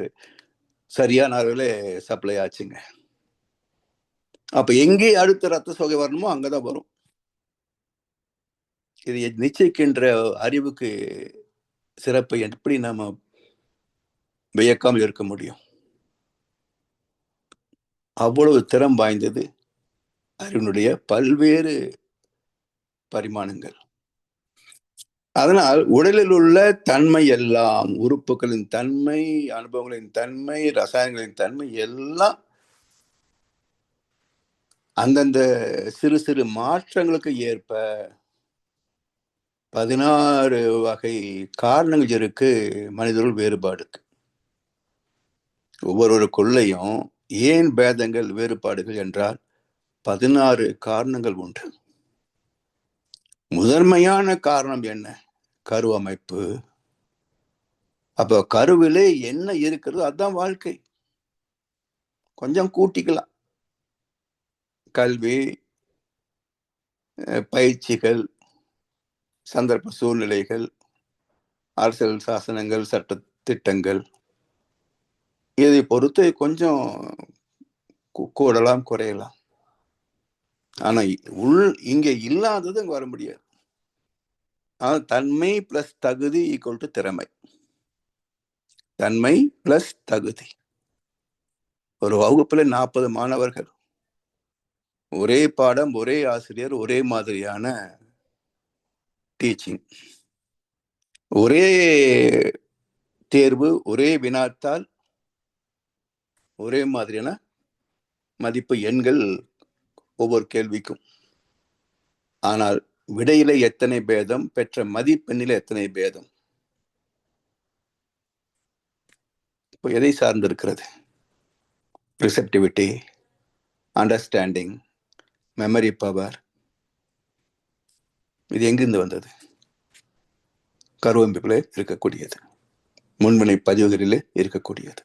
சரியான அளவில் சப்ளை ஆச்சுங்க? அப்ப எங்கே அடுத்த ரத்த சோகை வரணுமோ அங்கதான் வரும். இது நிச்சயிக்கின்ற அறிவுக்கு சிறப்பை எப்படி நாம வியக்காமல் இருக்க முடியும்? அவ்வளவு திறம் வாய்ந்தது அறிவினுடைய பல்வேறு பரிமாணங்கள். அதனால் உடலில் உள்ள தன்மை எல்லாம், உறுப்புகளின் தன்மை, அனுபவங்களின் தன்மை, ரசாயனங்களின் தன்மை எல்லாம் அந்தந்த சிறு சிறு மாற்றங்களுக்கு ஏற்ப 16 வகை காரணங்கள் இருக்கு மனிதர்கள் வேறுபாடுக்கு. ஒவ்வொருவருக்குள்ளேயும் ஏன் பேதங்கள், வேறுபாடுகள் என்றால் 16 காரணங்கள் உண்டு. முதன்மையான காரணம் என்ன? கரு அமைப்பு. அப்ப கருவிலே என்ன இருக்கிறதோ அதுதான் வாழ்க்கை. கொஞ்சம் கூட்டிக்கலாம். கல்வி, பயிற்சிகள், சந்தர்ப்ப சூழ்நிலைகள், அரசியல் சாசனங்கள், சட்ட திட்டங்கள், இதை பொறுத்து கொஞ்சம் கூடலாம் குறையலாம். ஆனா இங்க இல்லாதது அங்க வர முடியாது. தன்மை பிளஸ் தகுதி ஈக்குவல் டு திறமை. தன்மை பிளஸ் தகுதி. ஒரு வகுப்புல 40 மாணவர்கள், ஒரே பாடம், ஒரே ஆசிரியர், ஒரே மாதிரியான டீச்சிங், ஒரே தேர்வு, ஒரே வினாத்தாள், ஒரே மாதிரியான மதிப்பு எண்கள் ஒவ்வொரு கேள்விக்கும். ஆனால் விடையில எத்தனை பேதம், பெற்ற மதிப்பெண்ணில எத்தனை பேதம்? இப்போ எதை சார்ந்திருக்கிறது? Receptivity, understanding, memory power. இது எங்கிருந்து வந்தது? கருவம்பிலே இருக்கக்கூடியது, முன்வினை பதிவுகளிலே இருக்கக்கூடியது.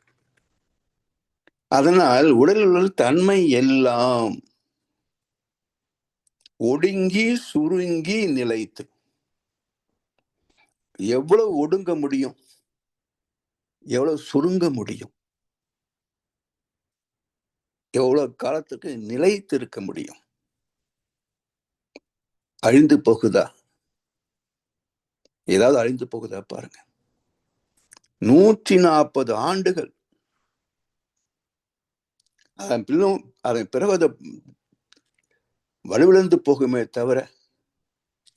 அதனால் உடலில் உள்ள தன்மை எல்லாம் ஒடுங்கி சுருங்கி நிலைத்து. எவ்வளவு ஒடுங்க முடியும்? எவ்வளவு சுருங்க முடியும்? எவ்வளவு காலத்துக்கு நிலைத்து இருக்க முடியும்? அழிந்து போகுதா? ஏதாவது அழிந்து போகுதா பாருங்க. 140 ஆண்டுகள். அதன் பிறகு அதை வலுவிழந்து போகுமே தவிர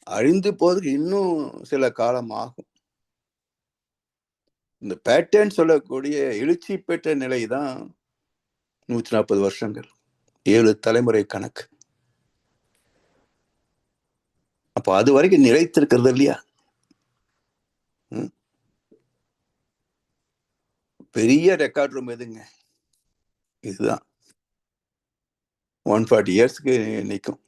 அழிந்து போவதற்கு இன்னும் சில காலம் ஆகும். இந்த பேட்டர்ன் சொல்லக்கூடிய எழுச்சி பெற்ற நிலைதான் 140 வருஷங்கள், 7 தலைமுறை கணக்கு. அப்ப அது வரைக்கும் நிலைத்திருக்கிறது இல்லையா? பெரிய ரெக்கார்ட் ரூம் எதுங்க? இதுதான் 140 இயர்ஸ்க்கு நிற்கும்.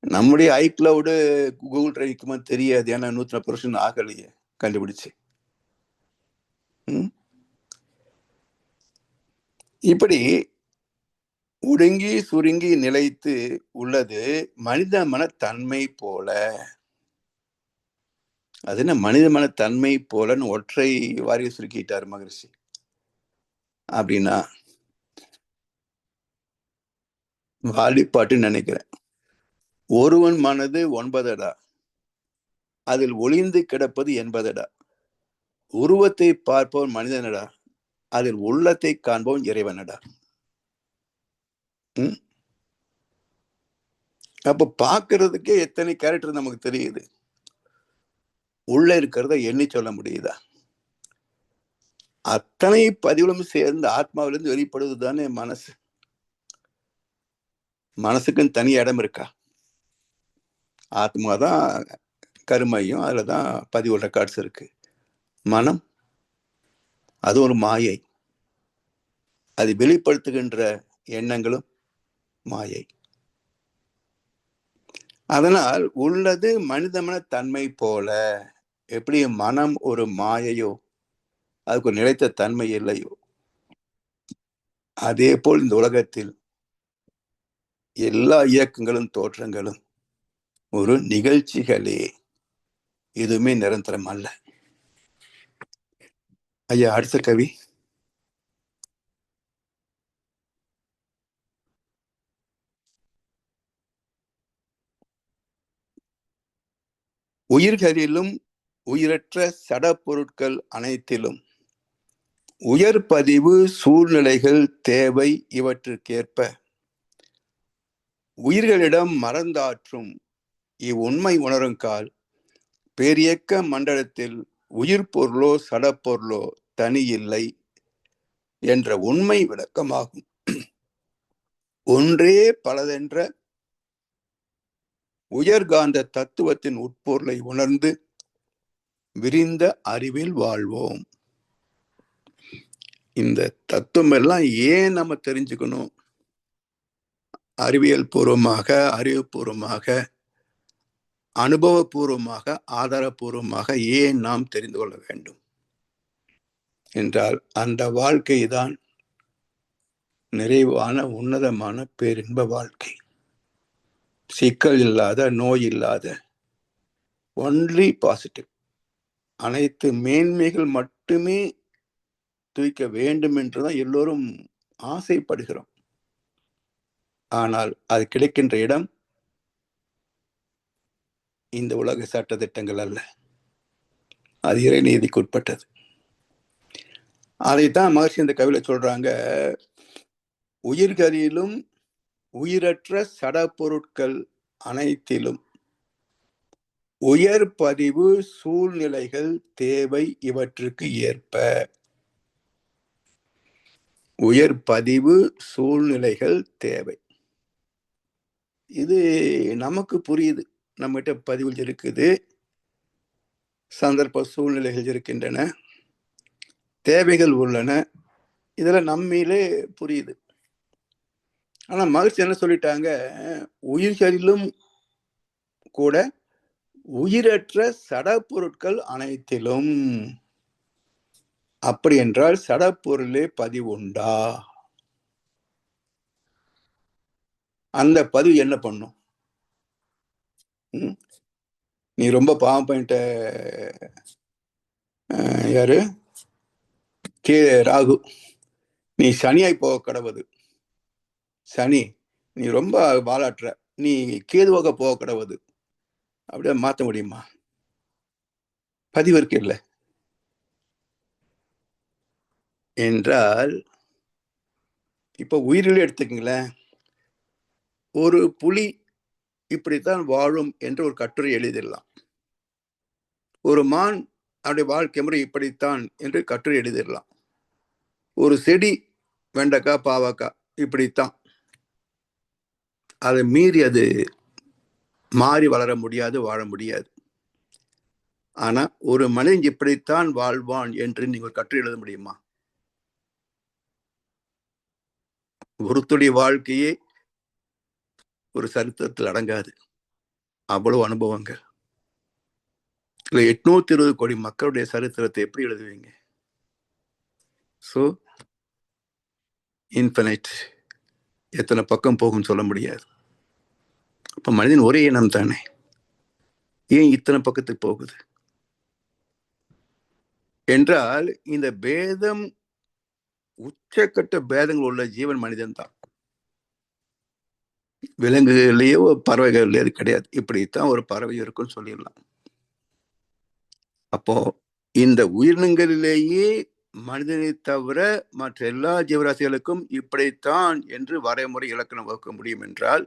நம்முடைய ஐக்ளவுடு, கூகுள் டிரைவ் நிற்குமா தெரியாது. ஏன்னா 140 வருஷம் ஆகலையே கண்டுபிடிச்சு. இப்படி ஒடுங்கி சுருங்கி நிலைத்து உள்ளது மனித மனத்தன்மை போல. அது என்ன மனிதமான தன்மை போலன்னு ஒற்றை வாரியை சுருக்கிட்டார் மகரிஷி. அப்படின்னா வாலிப்பாட்டு நினைக்கிறேன். ஒருவன் மனது 9 அதில் ஒளிந்து கிடப்பது 80. உருவத்தை பார்ப்பவன் மனிதனடா, அதில் உள்ளத்தை காண்பவன் இறைவனடா. அப்ப பாக்குறதுக்கே எத்தனை கேரக்டர் நமக்கு தெரியுது. உள்ள இருக்கிறத எண்ணி சொல்ல முடியுதா? அத்தனை பதிவுகளும் சேர்ந்து ஆத்மாவிலிருந்து வெளிப்படுவது தானே மனசு. மனசுக்குன்னு தனி இடம் இருக்கா? ஆத்மா தான் கருமையும், அதுலதான் பதிவு ரெக்கார்ட்ஸ் இருக்கு. மனம் அது ஒரு மாயை, அது வெளிப்படுத்துகின்ற எண்ணங்களும் மாயை. அதனால் உள்ளது மனிதமன தன்மை போல. எப்படி மனம் ஒரு மாயையோ, அதுக்கு ஒரு நிலைத்த தன்மை இல்லையோ, அதே போல் இந்த உலகத்தில் எல்லா இயக்கங்களும் தோற்றங்களும் ஒரு நிகழ்ச்சிகளே, எதுவுமே நிரந்தரம் அல்ல. ஐயா, அடுத்த கவி. உயிர்களிலும் உயிரற்ற சட பொருட்கள் அனைத்திலும் உயர் பதிவு சூழ்நிலைகள் தேவை. இவற்றுக்கேற்ப உயிர்களிடம் மறந்தாற்றும் இவ்வுண்மை உணருங்கால் பேரியக்க மண்டலத்தில் உயிர் பொருளோ சடப்பொருளோ தனி இல்லை என்ற உண்மை விளக்கமாகும். ஒன்றே பலதென்ற உயர்காந்த தத்துவத்தின் உட்பொருளை உணர்ந்து விரிந்த அறிவில் வாழ்வோம். இந்த தத்துவம் எல்லாம் ஏன் நம்ம தெரிஞ்சுக்கணும்? அறிவியல் பூர்வமாக, அறிவுபூர்வமாக, அனுபவபூர்வமாக, ஆதாரபூர்வமாக ஏன் நாம் தெரிந்து கொள்ள வேண்டும் என்றால், அந்த வாழ்க்கை தான் நிறைவான உன்னதமான பேரின்ப வாழ்க்கை. சிக்கல் இல்லாத, நோய் இல்லாத, ஒன்லி பாசிட்டிவ். அனைத்து மேன்மைகள் மட்டுமே தூக்க வேண்டும் என்றுதான் எல்லோரும் ஆசைப்படுகிறோம். ஆனால் அது கிடைக்கின்ற இடம் இந்த உலக சட்ட திட்டங்கள் அல்ல, அது இறைநீதிக்கு உட்பட்டது. அதைத்தான் மகர்ஷி இந்த கவியில சொல்றாங்க. உயிர்களிலும் உயிரற்ற சட பொருட்கள் அனைத்திலும் உயர் பதிவு சூழ்நிலைகள் தேவை. இவற்றுக்கு ஏற்ப உயர் பதிவு சூழ்நிலைகள் தேவை. இது நமக்கு புரியுது. நம்மகிட்ட பதிவுகள் இருக்குது, சந்தர்ப்ப சூழ்நிலைகள் இருக்கின்றன, தேவைகள் உள்ளன. இதெல்லாம் நம்மிலே புரியுது. ஆனா மகிழ்ச்சி என்ன சொல்லிட்டாங்க? உயிர்களிலும் கூட உயிரற்ற சட பொருட்கள் அனைத்திலும். அப்படி என்றால் சடப்பொருளே பதிவுண்டா? அந்த பதிவு என்ன பண்ணும்? நீ ரொம்ப பாவம் பண்ணிட்ட யாரு, கே ராகு, நீ சனியாய் போக கடவுது. சனி, நீ ரொம்ப வாலாற்ற, நீ கேதுவாக போக கடவுது. அப்படியே மாற்ற முடியுமா? பதிவு இருக்கு இல்லை என்றால், இப்ப உயிரிலே எடுத்துக்கங்களேன். ஒரு புலி இப்படித்தான் வாழும் என்று ஒரு கட்டுரை எழுதிடலாம். ஒரு மான் அவருடைய வாழ்க்கை முறை இப்படித்தான் என்று கட்டுரை எழுதிடலாம். ஒரு செடி, வெண்டைக்காய், பாவக்காய் இப்படித்தான். அதை மீறி அது மாறி வளர முடியாது, வாழ முடியாது. ஆனா ஒரு மனிதன் இப்படித்தான் வாழ்வான் என்று நீங்கள் கட்டுரை எழுத முடியுமா? ஒருத்தருடைய வாழ்க்கையே ஒரு சரித்திரத்தில் அடங்காது. அவ்வளவு அனுபவங்கள். 820 கோடி மக்களுடைய சரித்திரத்தை எப்படி எழுதுவீங்க? ஸோ இன்ஃபினைட், எத்தனை பக்கம் போகும் சொல்ல முடியாது. அப்ப மனிதன் ஒரே இனம் தானே, ஏன் இத்தனை பக்கத்துக்கு போகுது? என்றால் இந்த பேதம், உச்சக்கட்ட பேதங்கள் உள்ள ஜீவன் மனிதன் தான். விலங்குகள்லயோ பறவைகள்லயோ அது கிடையாது. இப்படித்தான் ஒரு பறவை இருக்குன்னு சொல்லிடலாம். அப்போ இந்த உயிரினங்களிலேயே மனிதனை தவிர மற்ற எல்லா ஜீவராசிகளுக்கும் இப்படித்தான் என்று வரைமுறை இலக்கணம் வகுக்க முடியும் என்றால்,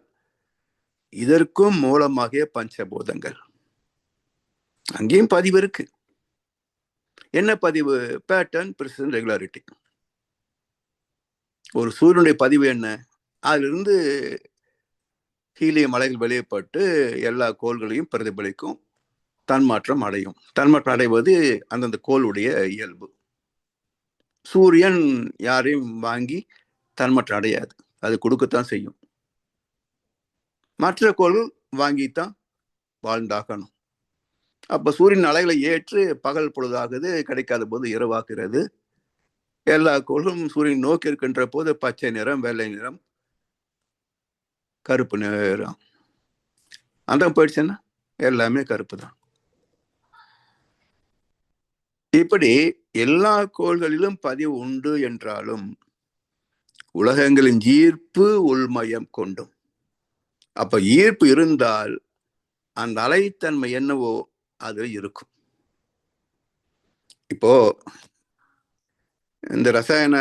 இதற்கும் மூலமாக பஞ்சபூதங்கள். அங்கேயும் பதிவு இருக்கு. என்ன பதிவு? Pattern, precision, regularity. ஒரு சூரியனுடைய பதிவு என்ன? அதிலிருந்து ஹீலியம் அலைகள் வெளியப்பட்டு எல்லா கோள்களையும் பிரதிபலிக்கும், தன்மாற்றம் அடையும். தன்மாற்றம் அடைவது அந்தந்த கோளுடைய இயல்பு. சூரியன் யாரையும் வாங்கி தன்மாற்றம் அடையாது, அது கொடுக்கத்தான் செய்யும். மற்ற கோள்கள் வாங்கித்தான் வாழ்ந்தாகணும். அப்ப சூரியன் அலைகளை ஏற்று பகல் பொழுதாகுது, கிடைக்காத போது இரவாக்குறது. எல்லா கோள்களும் சூரியன் நோக்கி இருக்கின்ற போது பச்சை நிறம், வெள்ளை நிறம், கருப்பு நிறம். அந்த போயிடுச்சுன்னா எல்லாமே கருப்பு தான். இப்படி எல்லா கோள்களிலும் பதிவு உண்டு என்றாலும் உலகங்களின் ஈர்ப்பு உள்மயம் கொண்டும். அப்ப ஈர்ப்பு இருந்தால் அந்த அலைத்தன்மை என்னவோ அது இருக்கும். இப்போ இந்த ரசாயன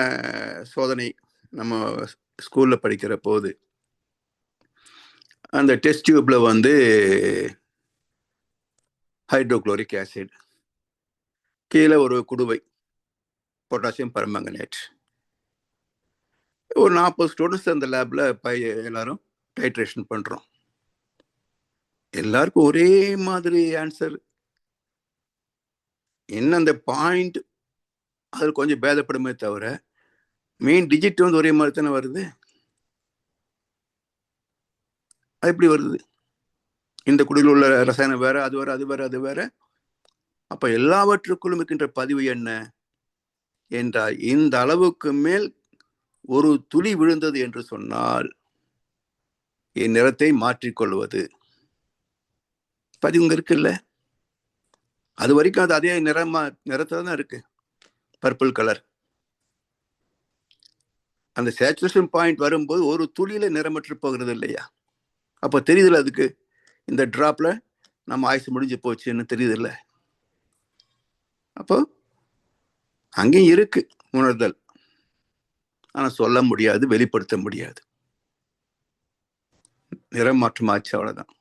சோதனை நம்ம ஸ்கூல்ல படிக்கிற போது அந்த டெஸ்ட் டியூப்ல ஹைட்ரோகுளோரிக் ஆசிட், கீழே ஒரு குடுவை பொட்டாசியம் பெர்மங்கனேட். ஒரு 40 ஸ்டூடெண்ட்ஸ் அந்த லேப்ல எல்லாரும் டைட்ரேஷன் பண்றோம். எல்லாருக்கும் ஒரே மாதிரி ஆன்சர். என்ன அந்த பாயிண்ட் அதில் கொஞ்சம் பேதப்படுமே தவிர மெயின் டிஜிட் ஒரே மாதிரி தானே வருது. அது எப்படி வருது? இந்த குடியில் உள்ள ரசாயனம் வேற, அது வேற, அது வேற, அது வேற. அப்ப எல்லாவற்றுக்குள்ளும் இருக்கின்ற பதிவு என்ன என்றால், இந்த அளவுக்கு மேல் ஒரு துளி விழுந்தது என்று சொன்னால் என் நிறத்தை மாற்றிக்கொள்வது பதிவுங்க இருக்குல்ல. அது வரைக்கும் அது அதே நிறத்துல தான் இருக்கு, பர்பிள் கலர். அந்த சேச்சுரேஷன் பாயிண்ட் வரும்போது ஒரு துளியில நிறமற்று போகிறது இல்லையா? அப்போ தெரியுதுல, அதுக்கு இந்த டிராப்ல நம்ம ஆயுசு முடிஞ்சு போச்சுன்னு தெரியுது இல்ல. அப்போ அங்கேயும் இருக்கு உணர்தல், ஆனா சொல்ல முடியாது, வெளிப்படுத்த முடியாது. நிறம் மாற்றமாச்சு, அவ்வளவுதான்.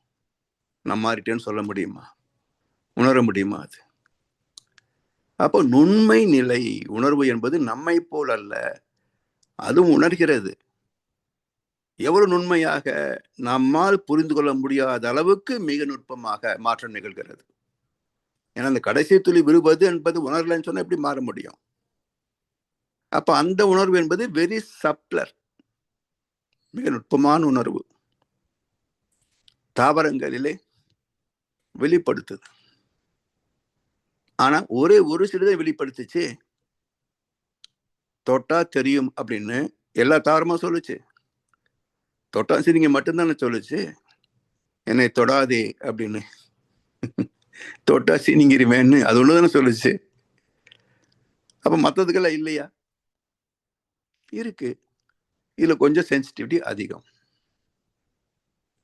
நான் மாறிட்டேன்னு சொல்ல முடியுமா? உணர முடியுமா? அது அப்போ நுண்மை நிலை உணர்வு என்பது நம்மை போல் அல்ல, அதுவும் உணர்கிறது. எவ்வளவு நுண்மையாக, நம்மால் புரிந்து கொள்ள முடியாத அளவுக்கு மிக நுட்பமாக மாற்றம் நிகழ்கிறது. ஏன்னா அந்த கடைசி துளி விழுவது என்பது உணரலன்னு சொன்னா எப்படி மாற முடியும்? அப்ப அந்த உணர்வு என்பது வெரி சப்ளர், மிக நுட்பமான உணர்வு. தாவரங்களிலே வெளிப்படுத்துது, ஆனா ஒரு சிலதை வெளிப்படுத்துச்சு. தொட்டா தெரியும் அப்படின்னு எல்லா தாவரமும் சொல்லுச்சு. தொட்டா சரிங்க மட்டும்தானே சொல்லுச்சு, என்னை தொடாதே அப்படின்னு. தொட்டா சீனிங்கிருவேன்னு அது ஒண்ணுதானே சொல்லுச்சு. அப்ப மற்றதுக்கெல்லாம் இல்லையா? இருக்கு. இதுல கொஞ்சம் சென்சிட்டிவிட்டி அதிகம்,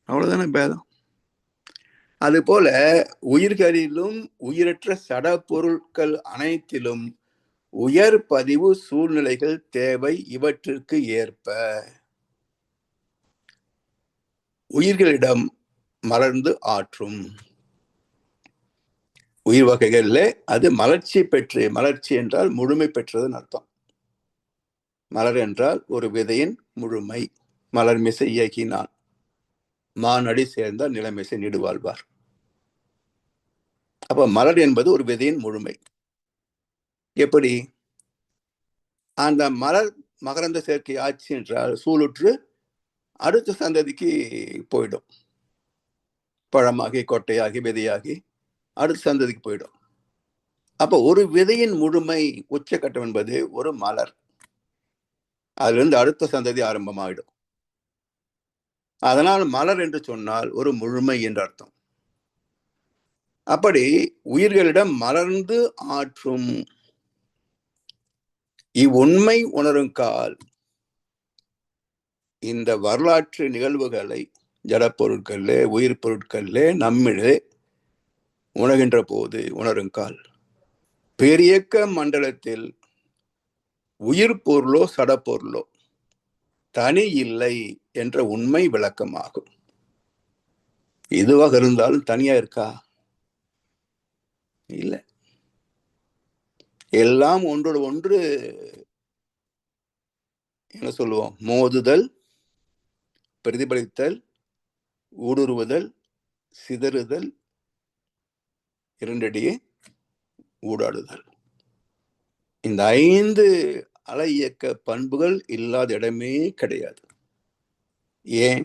அவ்வளவுதானே பேதம். அது போல உயிர்களிலும் உயிரற்ற சட பொருட்கள் அனைத்திலும் உயர் பதிவு சூழ்நிலைகள் தேவை. இவற்றிற்கு ஏற்ப உயிர்களிடம் மலர்ந்து ஆற்றும். உயிர் வகைகள்ல அது மலர்ச்சி பெற்று, மலர்ச்சி என்றால் முழுமை பெற்றதுன்னு அர்த்தம். மலர் என்றால் ஒரு விதையின் முழுமை. மலர் மிசை இயக்கினான், மானடி சேர்ந்தால் நிலமிசை நீடுவாழ்வார். அப்ப மலர் என்பது ஒரு விதையின் முழுமை. எப்படி? அந்த மலர் மகரந்த சேர்க்கை ஆட்சி என்றால் சூளுற்று அடுத்த சந்ததிக்கு போயிடும். பழமாகி, கொட்டையாகி, விதையாகி அடுத்த சந்ததிக்கு போயிடும். அப்ப ஒரு விதையின் முழுமை உச்சக்கட்டம் என்பது ஒரு மலர். அதுல இருந்து அடுத்த சந்ததி ஆரம்பமாயிடும். அதனால் மலர் என்று சொன்னால் ஒரு முழுமை என்று அர்த்தம். அப்படி உயிர்களிடம் மலர்ந்து ஆற்றும் இவ்வுண்மை உணரும் கால் இந்த வரலாற்று நிகழ்வுகளை ஜடப்பொருட்கள்ல உயிர் பொருட்கள்ல நம்மிலே உணர்கின்ற போது உணருங்கால் பெரியக்க மண்டலத்தில் உயிர் பொருளோ சடப்பொருளோ தனி இல்லை என்ற உண்மை விளக்கமாகும். எதுவாக இருந்தாலும் தனியா இருக்கா? இல்லை. எல்லாம் ஒன்றோடு ஒன்று என்ன சொல்லுவோம், மோதுதல், பிரதிபலித்தல், ஊடுருவுதல், சிதறுதல், இரண்டடியே ஊடாடுதல். இந்த 5 அலை இயக்க பண்புகள் இல்லாத இடமே கிடையாது. ஏன்?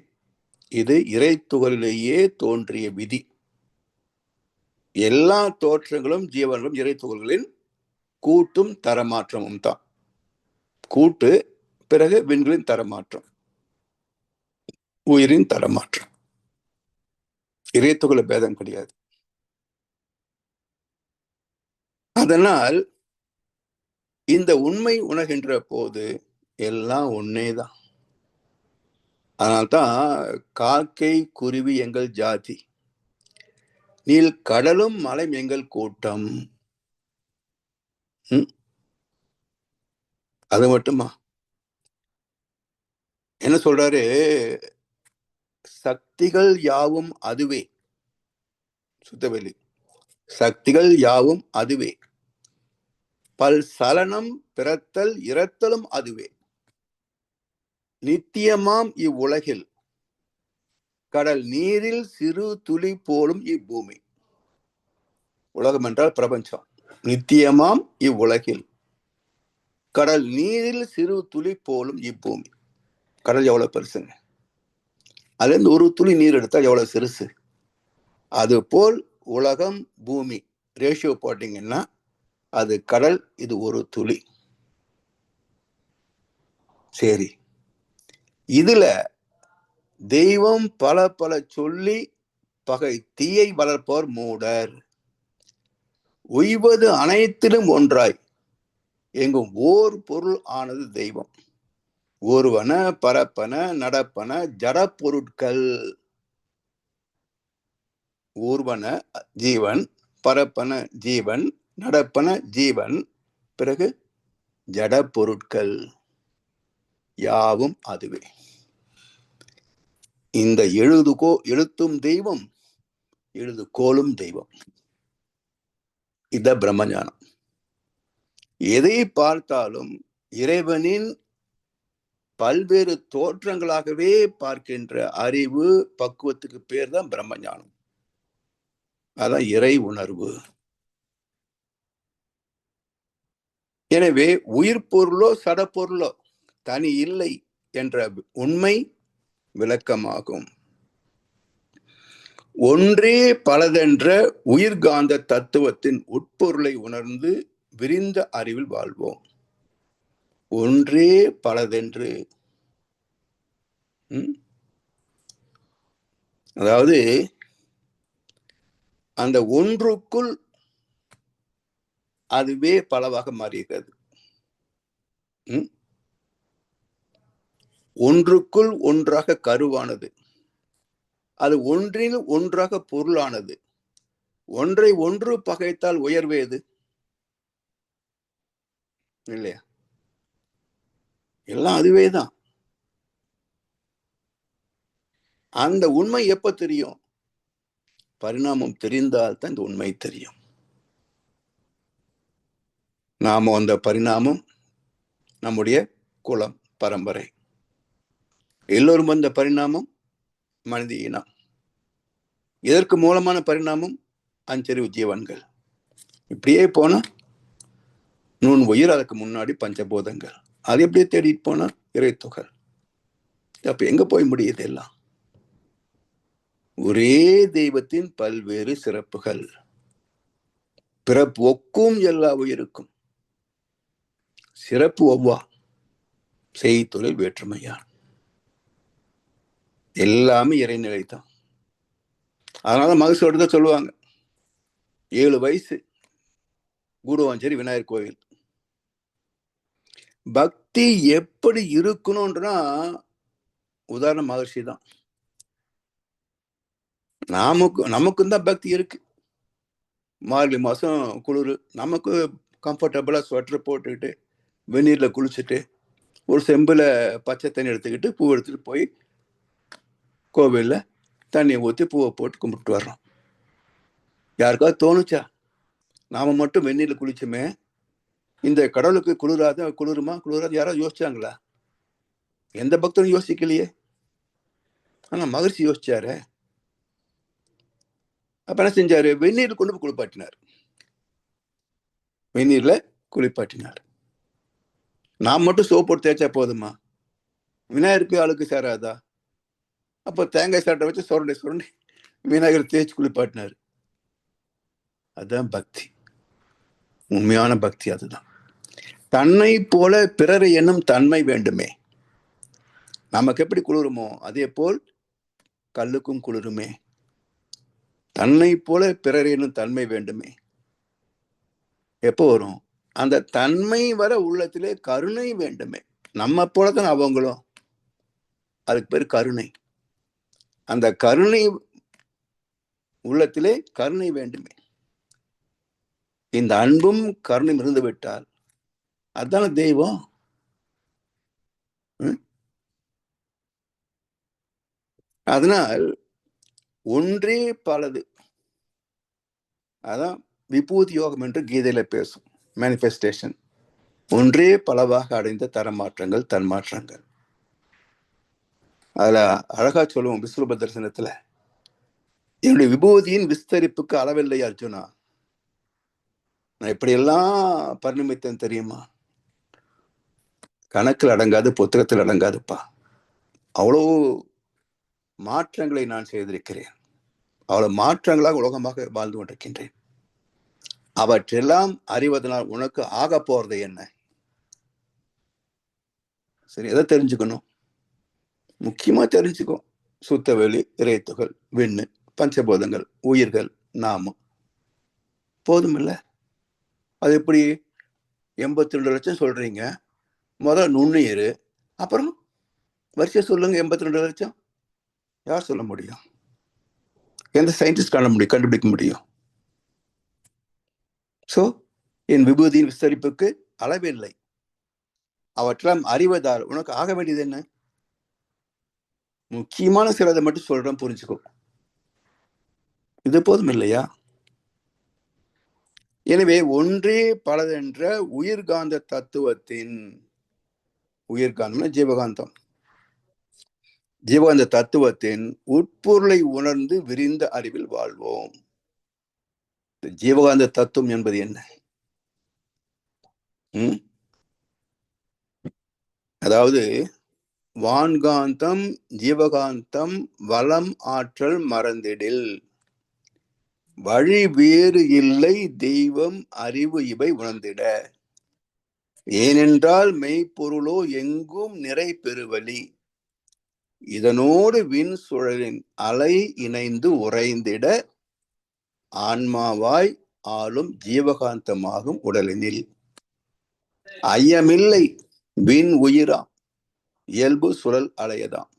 இது இறை துகளிலேயே தோன்றிய விதி. எல்லா தோற்றங்களும் ஜீவன்களும் இறை துகள்களின் கூட்டும் தரமாற்றமும் தான். கூட்டு, பிறகு விண்களின் தரமாற்றம், உயிரின் தரமாற்றம். இறை துகள பேதம் கிடையாது. அதனால் இந்த உண்மை உணர்கின்ற போது எல்லாம் ஒன்னேதான். அதனால்தான் காக்கை குருவி எங்கள் ஜாதி, நீல் கடலும் மலையும் எங்கள் கூட்டம். அது மட்டுமா? என்ன சொல்றாரு? சக்திகள் யாவும் அதுவே. சுத்தவெளி சக்திகள் யாவும் அதுவே, பல் சலனம் பிறத்தல் இறத்தலும் அதுவே. நித்தியமாம் இவ்வுலகில் கடல் நீரில் சிறு துளி போலும் இப்பூமி. உலகம் என்றால் பிரபஞ்சம். நித்தியமாம் இவ்வுலகில் கடல் நீரில் சிறு துளி போலும் இப்பூமி. கடல் எவ்வளவு பெருசுங்க? அதுல இருந்து ஒரு துளி நீர் எடுத்தா எவ்வளவு சிறுசு. அது போல் உலகம் பூமி ரேஷியோ போட்டீங்கன்னா அது கடல், இது ஒரு துளி. சரி, இதுல தெய்வம் பல பல சொல்லி பகை தீயை வளர்ப்போர் மூடர். உய்வது அனைத்திலும் ஒன்றாய் எங்கும் ஓர் பொருள் ஆனது தெய்வம். ஒருவன பரப்பன நடப்பன ஜட பொருட்கள். ஊர்வன ஜீவன், பரப்பன ஜீவன், நடப்பன ஜீவன், பிறகு ஜட பொருட்கள் யாவும் அதுவே. இந்த எழுத்தும் தெய்வம், எழுதுகோலும் தெய்வம். இத பிரம்மஞானம். எதை பார்த்தாலும் இறைவனின் பல்வேறு தோற்றங்களாகவே பார்க்கின்ற அறிவு பக்குவத்துக்கு பேர் தான் பிரம்மஞானம். அதான் இறை உணர்வு. எனவே உயிர் பொருளோ சடப்பொருளோ தனி இல்லை என்ற உண்மை விளக்கமாகும். ஒன்றே பலதென்ற உயிர்காந்த தத்துவத்தின் உட்பொருளை உணர்ந்து விரிந்த அறிவில் வாழ்வோம். ஒன்றே பலதென்று, அதாவது அந்த ஒன்றுக்குள் அதுவே பலவாக மாறுகிறது. ஒன்றுக்குள் ஒன்றாக கருவானது, அது ஒன்றில் ஒன்றாக பொருளானது. ஒன்றை ஒன்று பகைத்தால் உயர்வேது இல்லையா? எல்லாம் அதுவேதான். அந்த உண்மை எப்ப தெரியும்? பரிணாமம் தெரிந்தால் தான் இந்த உண்மை தெரியும். நாம அந்த பரிணாமம் நம்முடைய குலம், பரம்பரை, எல்லோரும் வந்த பரிணாமம் மனித இனம். இதற்கு மூலமான பரிணாமம் அஞ்சறிவு ஜீவன்கள். இப்படியே போனா நூன் உயிர், அதுக்கு முன்னாடி பஞ்சபூதங்கள், அது எப்படியே தேடிட்டு போனா இறைத்துகள். அப்ப எங்க போய் முடியுது? எல்லாம் ஒரே தெய்வத்தின் பல்வேறு சிறப்புகள். பிறப்பு ஒக்கும் எல்லா உயிருக்கும். சிறப்பு ஒவ்வா, செய்தொழில் வேற்றுமையா, எல்லாமே இறைநிலை தான். அதனால மகசூட சொல்லுவாங்க, 7 வயசு கூடுவாஞ்சேரி விநாயகர் கோவில், பக்தி எப்படி இருக்கணும்ன்றா உதாரணம் மகர்ஷி தான். நமக்கும் தான் பக்தி இருக்கு. மார்கழி மாசம் குளிர், நமக்கு கம்ஃபர்டபுளா ஸ்வெட்டர் போட்டுக்கிட்டு வெந்நீர்ல குளிச்சுட்டு ஒரு செம்புல பச்சை தண்ணி எடுத்துக்கிட்டு பூ எடுத்துட்டு போய் கோவில்ல தண்ணியை ஊற்றி பூவை போட்டு கும்பிட்டு வர்றோம். யாருக்காவது தோணுச்சா நாம மட்டும் வெந்நீர்ல குளிச்சுமே இந்த கடவுளுக்கு குளிருமா யாராவது யோசிச்சாங்களா? எந்த பக்தனும் யோசிக்கலையே. ஆனா மகர்ஷி யோசிச்சாரு. அப்ப என்ன செஞ்சாரு? வெந்நீர்ல கொண்டு போய் குளிப்பாட்டினார். வெந்நீர்ல குளிப்பாட்டினார். நான் மட்டும் சோப் போட்டு தேய்ச்சா போதுமா? விநாயகருக்கு அழுக்கு சேராதா? அப்போ தேங்காய் சாட்டை வச்சு சுரண்டி விநாயகர் தேய்ச்சி குளிப்பாட்டினார். அதுதான் பக்தி. உண்மையான பக்தி அதுதான். தன்னை போல பிறரை என்னும் தன்மை வேண்டுமே. நமக்கு எப்படி குளிருமோ அதே போல் கல்லுக்கும் குளிருமே. தன்னை போல பிறரை என்னும் தன்மை வேண்டுமே. எப்போ வரும்? அந்த தன்மை வர உள்ளத்திலே கருணை வேண்டுமே. நம்ம போலதான் அவங்களும். அதுக்கு பேர் கருணை. அந்த கருணை உள்ளத்திலே கருணை வேண்டுமே. இந்த அன்பும் கருணையும் இருந்து விட்டால் அதுதான தெய்வம். அதனால் ஒன்றே பலது. அதான் விபூதி யோகம் என்று கீதையில பேசும். மேனிஃபெஸ்டேஷன். ஒன்றே பலவாக அடைந்த தரமாற்றங்கள் தன்மாற்றங்கள். அதுல அழகா சொல்லுவோம் விஸ்வரூப தரிசனத்துல, என்னுடைய விபூதியின் விஸ்தரிப்புக்கு அளவில்லை அர்ஜுனா. நான் இப்படியெல்லாம் பரிணமித்தேன் தெரியுமா? கணக்கில் அடங்காது, புத்தகத்தில் அடங்காதுப்பா. அவ்வளோ மாற்றங்களை நான் செய்திருக்கிறேன். அவ்வளவு மாற்றங்களாக உலகமாக வாழ்ந்து கொண்டிருக்கின்றேன். அவற்றெல்லாம் அறிவதனால் உனக்கு ஆக போறது என்ன? சரி, எதை தெரிஞ்சுக்கணும்? முக்கியமா தெரிஞ்சுக்கோ. சுத்தவெளி, இறைத்துகள், விண்ணு, பஞ்சபோதங்கள், உயிர்கள், நாமம். போதும் இல்ல? அது எப்படி 82 லட்சம் சொல்றீங்க? முதல் நுண்ணுயிர், அப்புறம் வரிசை சொல்லுங்க. 82 லட்சம் யார் சொல்ல முடியும்? எந்த சயின்டிஸ்ட் கண்டுபிடிக்க முடியும்? சோ என் விபூதியின் விஸ்தரிப்புக்கு அளவில்லை. அவற்றெல்லாம் அறிவதால் உனக்கு ஆக வேண்டியது என்ன? முக்கியமான சிலதை மட்டும் சொல்றேன், புரிஞ்சுக்கோ. இது போதும் இல்லையா? எனவே ஒன்றே பலதென்ற உயிர்காந்த தத்துவத்தின், உயிர்காந்தம்னா ஜீவகாந்தம், ஜீவகாந்த தத்துவத்தின் உட்பொருளை உணர்ந்து விரிந்த அறிவில் வாழ்வோம். ஜீவகாந்த தத்துவம் என்பது என்ன? அதாவது வான்காந்தம், ஜீவகாந்தம், வளம், ஆற்றல் மறந்திடில், வழி வேறு இல்லை தெய்வம் அறிவு இவை உணர்ந்திட. ஏனென்றால் மெய்ப்பொருளோ எங்கும் நிறை பெருவழி, இதனோடு விண் சுழலின் அலை இணைந்து உறைந்திட ஆன்மாவாய் ஆளும் ஜீவகாந்தமாகும் உடலினில் ஐயமில்லை விண் உயிராம் இயல்பு சுழல் அலையதாம்.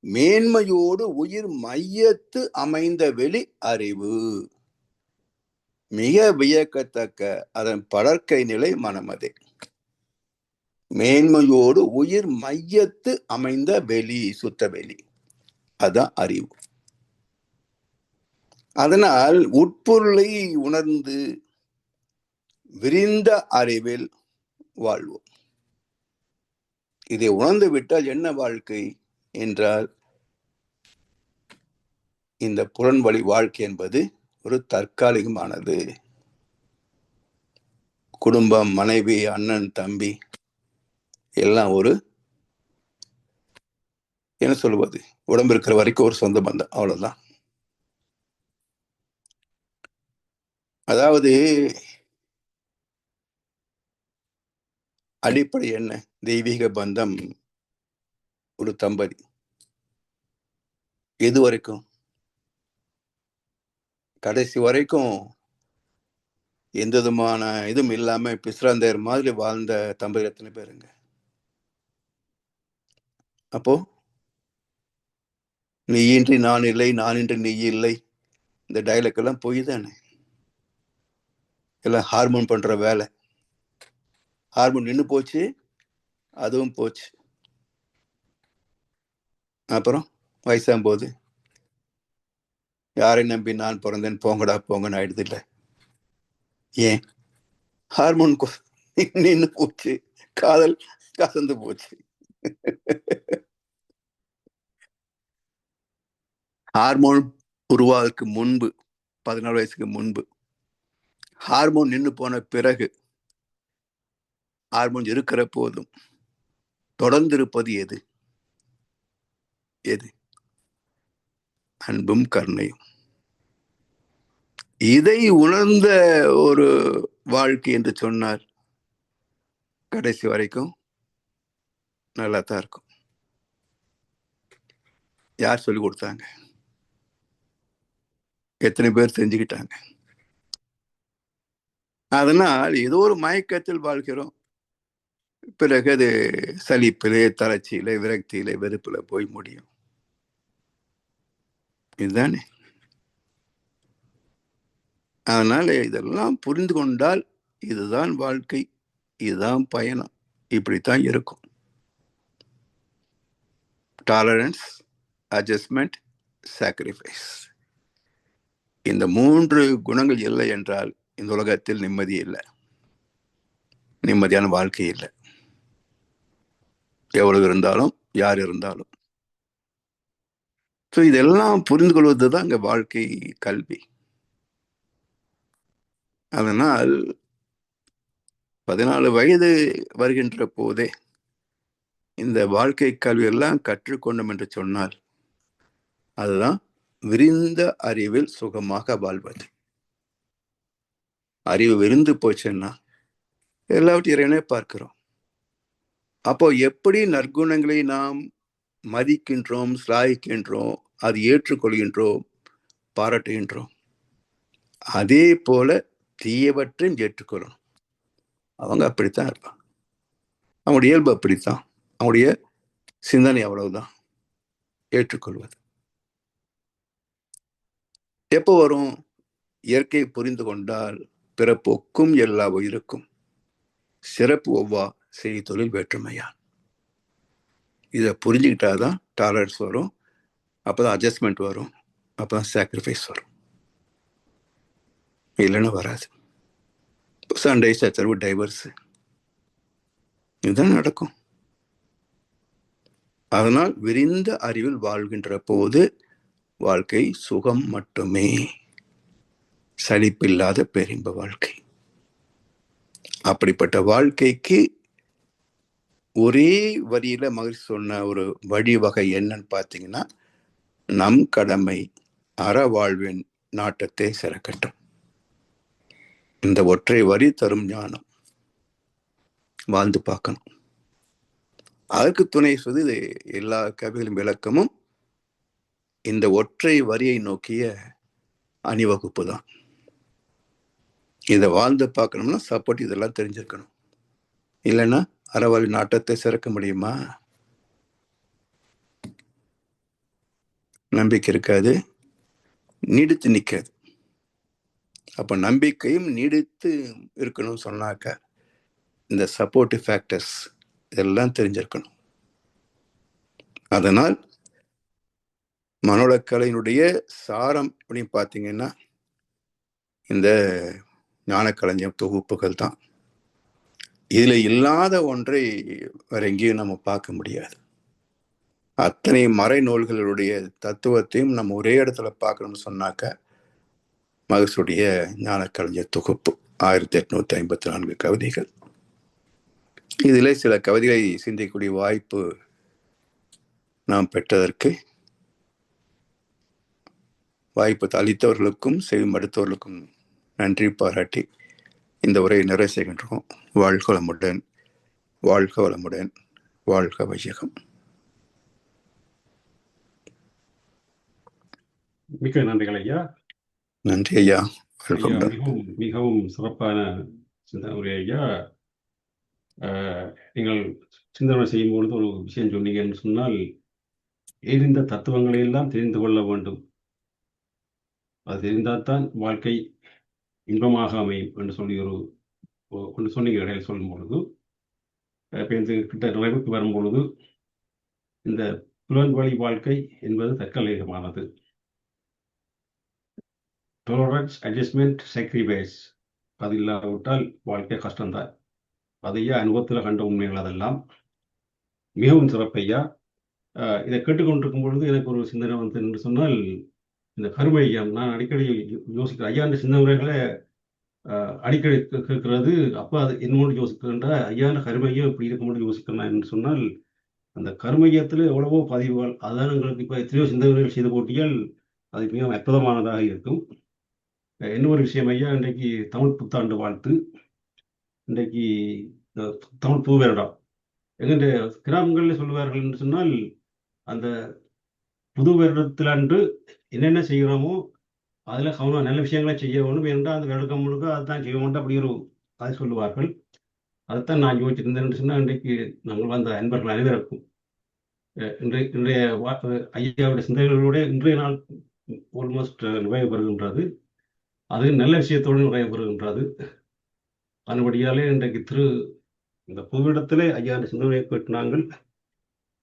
மேன்மையோடு உயிர் மையத்து அமைந்த வெளி அறிவு, மிக வியக்கத்தக்க அதன் படற்கை நிலை மனமதே. மேன்மையோடு உயிர் மையத்து அமைந்த வெளி, சுத்த வெளி, அதான் அறிவு. அதனால் உட்பொருளை உணர்ந்து விரிந்த அறிவில் வாழ்வோம். இதை உணர்ந்து விட்டால் என்ன வாழ்க்கை என்றால், இந்த புலன்வழி வாழ்க்கை என்பது ஒரு தற்காலிகமானது. குடும்பம், மனைவி, அண்ணன், தம்பி எல்லாம் ஒரு என்ன சொல்லுவது, உடம்பு இருக்கிற வரைக்கும் ஒரு சொந்த பந்தம், அவ்வளவுதான். அதாவது அடிப்படை என்ன? தெய்வீக பந்தம். ஒரு தம்பதி எது வரைக்கும்? கடைசி வரைக்கும் எந்த விதமான இதுவும் இல்லாம பிஸ்ராந்தையர் மாதிரி வாழ்ந்த தம்பதிகள் எத்தனை பேருங்க? அப்போ நீயின்றி நான் இல்லை, நானின்றி நீ இல்லை, இந்த டைலாக் எல்லாம் பொய் தானே. எல்லாம் ஹார்மோன் பண்ற வேலை. ஹார்மோன் நின்று போச்சு, அதுவும் போச்சு. அப்புறம் வயசாகும் போது யாரை நம்பி நான் பிறந்தேன், போங்கடா போங்கன்னு ஆயிடுது இல்லை. ஏன்? ஹார்மோன் நின்று போச்சு, காதல் கசந்து போச்சு. ஹார்மோன் உருவாவதற்கு முன்பு, 14 வயசுக்கு முன்பு, ஹார்மோன் நின்று போன பிறகு, ஹார்மோன் இருக்கிற போதும் தொடர்ந்து இருப்பது எது? எது? அன்பும் கருணையும். இதை உணர்ந்த ஒரு வாழ்க்கை என்று சொன்னார், கடைசி வரைக்கும் நல்லா தான் இருக்கும். யார் சொல்லி கொடுத்தாங்க? எத்தனை பேர் செஞ்சுக்கிட்டாங்க? அதனால் ஏதோ ஒரு மயக்கத்தில் வாழ்கிறோம். பிறகு அது சலிப்பிலே, தளர்ச்சியிலே, விரக்தியிலே, வெறுப்புல போய் முடியும். இதுதானே. அதனால இதெல்லாம் புரிந்து கொண்டால் இதுதான் வாழ்க்கை, இதுதான் பயணம், இப்படித்தான் இருக்கும். Tolerance, adjustment, sacrifice. இந்த 3 குணங்கள் இல்லை என்றால் இந்த உலகத்தில் நிம்மதி இல்லை, நிம்மதியான வாழ்க்கை இல்லை. எவ்வளவு இருந்தாலும், யார் இருந்தாலும். ஸோ இதெல்லாம் புரிந்து கொள்வதுதான் இங்க வாழ்க்கை கல்வி. அதனால் 14 வயது வருகின்ற போதே இந்த வாழ்க்கை கல்வி எல்லாம் கற்றுக்கொண்டோம் என்று சொன்னால் அதுதான் விரிந்த அறிவில் சுகமாக வாழ்வது. அறிவு விரிந்து போச்சுன்னா எல்லாவற்றையும் இறைவனே பார்க்கிறோம். அப்போ எப்படி நற்குணங்களை நாம் மதிக்கின்றோம், சிலாகிக்கின்றோம், அது ஏற்றுக்கொள்கின்றோம், பாராட்டுகின்றோம், அதே போல தீயவற்றையும் ஏற்றுக்கொள்ளணும். அவங்க அப்படித்தான் இருப்பாங்க. அவங்களுடைய இயல்பு அப்படித்தான், அவங்களுடைய சிந்தனை அவ்வளவுதான், ஏற்றுக்கொள்வது. எப்போ வரும்? இயற்கை புரிந்து கொண்டால் பிறப்போக்கும் எல்லா உயிருக்கும் சிறப்பு ஒவ்வா செய் தொழில் வேற்றுமையான். இதை புரிஞ்சுக்கிட்டாதான் டாலரன்ஸ் வரும், அப்பதான் அட்ஜஸ்ட்மெண்ட் வரும், அப்பதான் சாக்ரிஃபைஸ் வரும். இல்லைன்னா வராது. சண்டை, சச்சரவு, டைவர்ஸ், இதுதான் நடக்கும். அதனால் விரிந்த அறிவில் வாழ்கின்ற போது வாழ்க்கை சுகம் மட்டுமே, சலிப்பில்லாத பேரின்ப வாழ்க்கை. அப்படிப்பட்ட வாழ்க்கைக்கு ஒரே வரியில மகிழ்ச்சி சொன்ன ஒரு வழிவகை என்னன்னு பார்த்தீங்கன்னா, நம் கடமை அற வாழ்வின் நாட்டத்தை சிறக்கட்டும். இந்த ஒற்றை வரி தரும் ஞானம். வாழ்ந்து பார்க்கணும். அதற்கு துணை செய்து எல்லா கவிகளின் விளக்கமும் இந்த ஒற்றை வரியை நோக்கிய அணிவகுப்பு தான். இதை வாழ்ந்து பார்க்கணும்னா சப்போர்ட் இதெல்லாம் தெரிஞ்சிருக்கணும். இல்லைன்னா அறவாழ்வின் நாட்டத்தை சிறக்க முடியுமா? நம்பிக்கை இருக்காது, நீடித்து நிற்காது. அப்ப நம்பிக்கையும் நீடித்து இருக்கணும்னு சொன்னாக்க இந்த சப்போர்ட்டிவ் ஃபேக்டர்ஸ் இதெல்லாம் தெரிஞ்சிருக்கணும். அதனால் மனோலக்கலையினுடைய சாரம் அப்படின்னு பார்த்தீங்கன்னா இந்த ஞானக்களஞ்சியம் தொகுப்புகள் தான். இதுல இல்லாத ஒன்றை வேற எங்கேயும் நம்ம பார்க்க முடியாது. அத்தனை மறை நூல்களுடைய தத்துவத்தையும் நம்ம ஒரே இடத்துல பார்க்கணும்னு சொன்னாக்க மகசுடைய ஞானக்களஞ்சிய தொகுப்பு 1854 கவிதைகள். இதிலே சில கவிதைகளை சிந்திக்கக்கூடிய வாய்ப்பு நாம் பெற்றதற்கு வாய்ப்பு அளித்தவர்களுக்கும் செவி மடுத்தவர்களுக்கும் நன்றி பாராட்டி இந்த உரையை நிறைவு செய்கின்றோம். வாழ்க வளமுடன், வாழ்க வளமுடன், வாழ்க வையகம். மிக்க நன்றிகள் ஐயா. நன்றி ஐயா. ஐயா மிகவும் மிகவும் சிறப்பான சிந்தனை உரை ஐயா. நீங்கள் சிந்தனை செய்யும் பொழுது ஒரு விஷயம் சொன்னீங்கன்னு சொன்னால், எரிந்த தத்துவங்களை எல்லாம் தெரிந்து கொள்ள வேண்டும். அது தெரிந்தால்தான் வாழ்க்கை இன்பமாக அமையும் என்று சொல்லி ஒன்று சொன்னீங்க இடையில சொல்லும் பொழுது. இப்போ இந்த கிட்ட நிறைவுக்கு வரும் பொழுது, இந்த புலன்வழி வாழ்க்கை என்பது தற்காலிகமானது. டோலரன்ஸ், அட்ஜஸ்ட்மெண்ட், சாக்ரிஃபைஸ் அது இல்லாவிட்டால் வாழ்க்கை கஷ்டம்தான். அதையா அனுபவத்தில் கண்ட உண்மைகள் அதெல்லாம். மிகவும் சிறப்பையா. இதை கேட்டுக்கொண்டிருக்கும் பொழுது எனக்கு ஒரு சிந்தனை வந்து என்று சொன்னால், இந்த கருமை ஐயம் நான் அடிக்கடி யோசிக்கிறேன். ஐயா இந்த சின்ன உரைகளை அடிக்கடி கேட்கிறது. அப்போ அது என்னோடு யோசிக்கின்ற ஐயான கருமையம் இப்படி இருக்கும்போது யோசிக்கிறேன் என்று சொன்னால், அந்த கருமையத்தில் எவ்வளவோ பதிவுகள் அதான் எங்களுக்கு இப்போ எத்தனையோ சிந்தனைகள் செய்து போட்டியால் அது மிகவும் அற்புதமானதாக இருக்கும். இன்னொரு விஷயம் ஐயா, இன்றைக்கு தமிழ் புத்தாண்டு வாழ்த்து. இன்றைக்கு தமிழ் புது வருடம் எங்களுடைய கிராமங்களில் சொல்லுவார்கள் என்று சொன்னால், அந்த புது வருடத்தில் அன்று என்னென்ன செய்கிறோமோ அதில் கவனம் நல்ல விஷயங்களை செய்ய வேணும் என்றால் அந்த வருடம் முழுக்க அதுதான் செய்ய வேண்டாம் அப்படி ஒரு அதை சொல்லுவார்கள். அதைத்தான் நான் யோசிச்சிருந்தேன் சொன்னால், இன்றைக்கு நாங்கள் வந்த அன்பர்கள் அனைவருக்கும் இன்றைய ஐயாவுடைய சிந்தனைகளோட இன்றைய நாள் ஆல்மோஸ்ட் நிறைவு பெறுகின்றது. அது நல்ல விஷயத்தோடு நிறைவு பெறுகின்றது. அதன்படியாலே இன்றைக்கு இந்த புதுவிடத்திலே ஐயாவுடைய சிந்தனையை கேட்டினாங்கள்.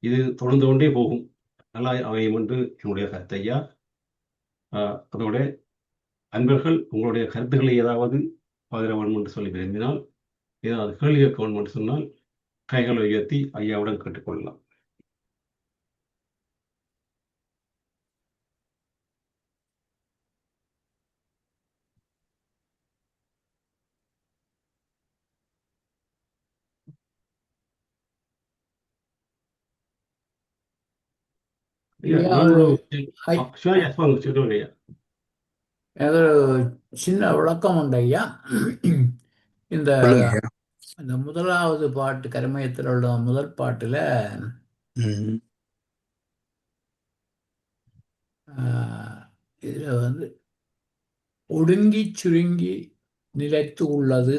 இது தொடர்ந்து கொண்டே போகும், நல்லா அமையும் என்று என்னுடைய கருத்து ஐயா. அதோட அன்பர்கள் உங்களுடைய கருத்துக்களை ஏதாவது பகிர வேண்டும் என்று சொல்லி விரும்பினால், ஏதாவது கேள்வி கேட்க வேண்டும் என்று சொன்னால் கைகளை உயர்த்தி ஐயாவுடன் கேட்டுக்கொள்ளலாம். சின்ன விளக்கம் உண்டு ஐயா. இந்த முதலாவது பாட்டு கருமயத்தில் உள்ள முதல் பாட்டுல இதுல வந்து ஒடுங்கி சுருங்கி நிலைத்து உள்ளது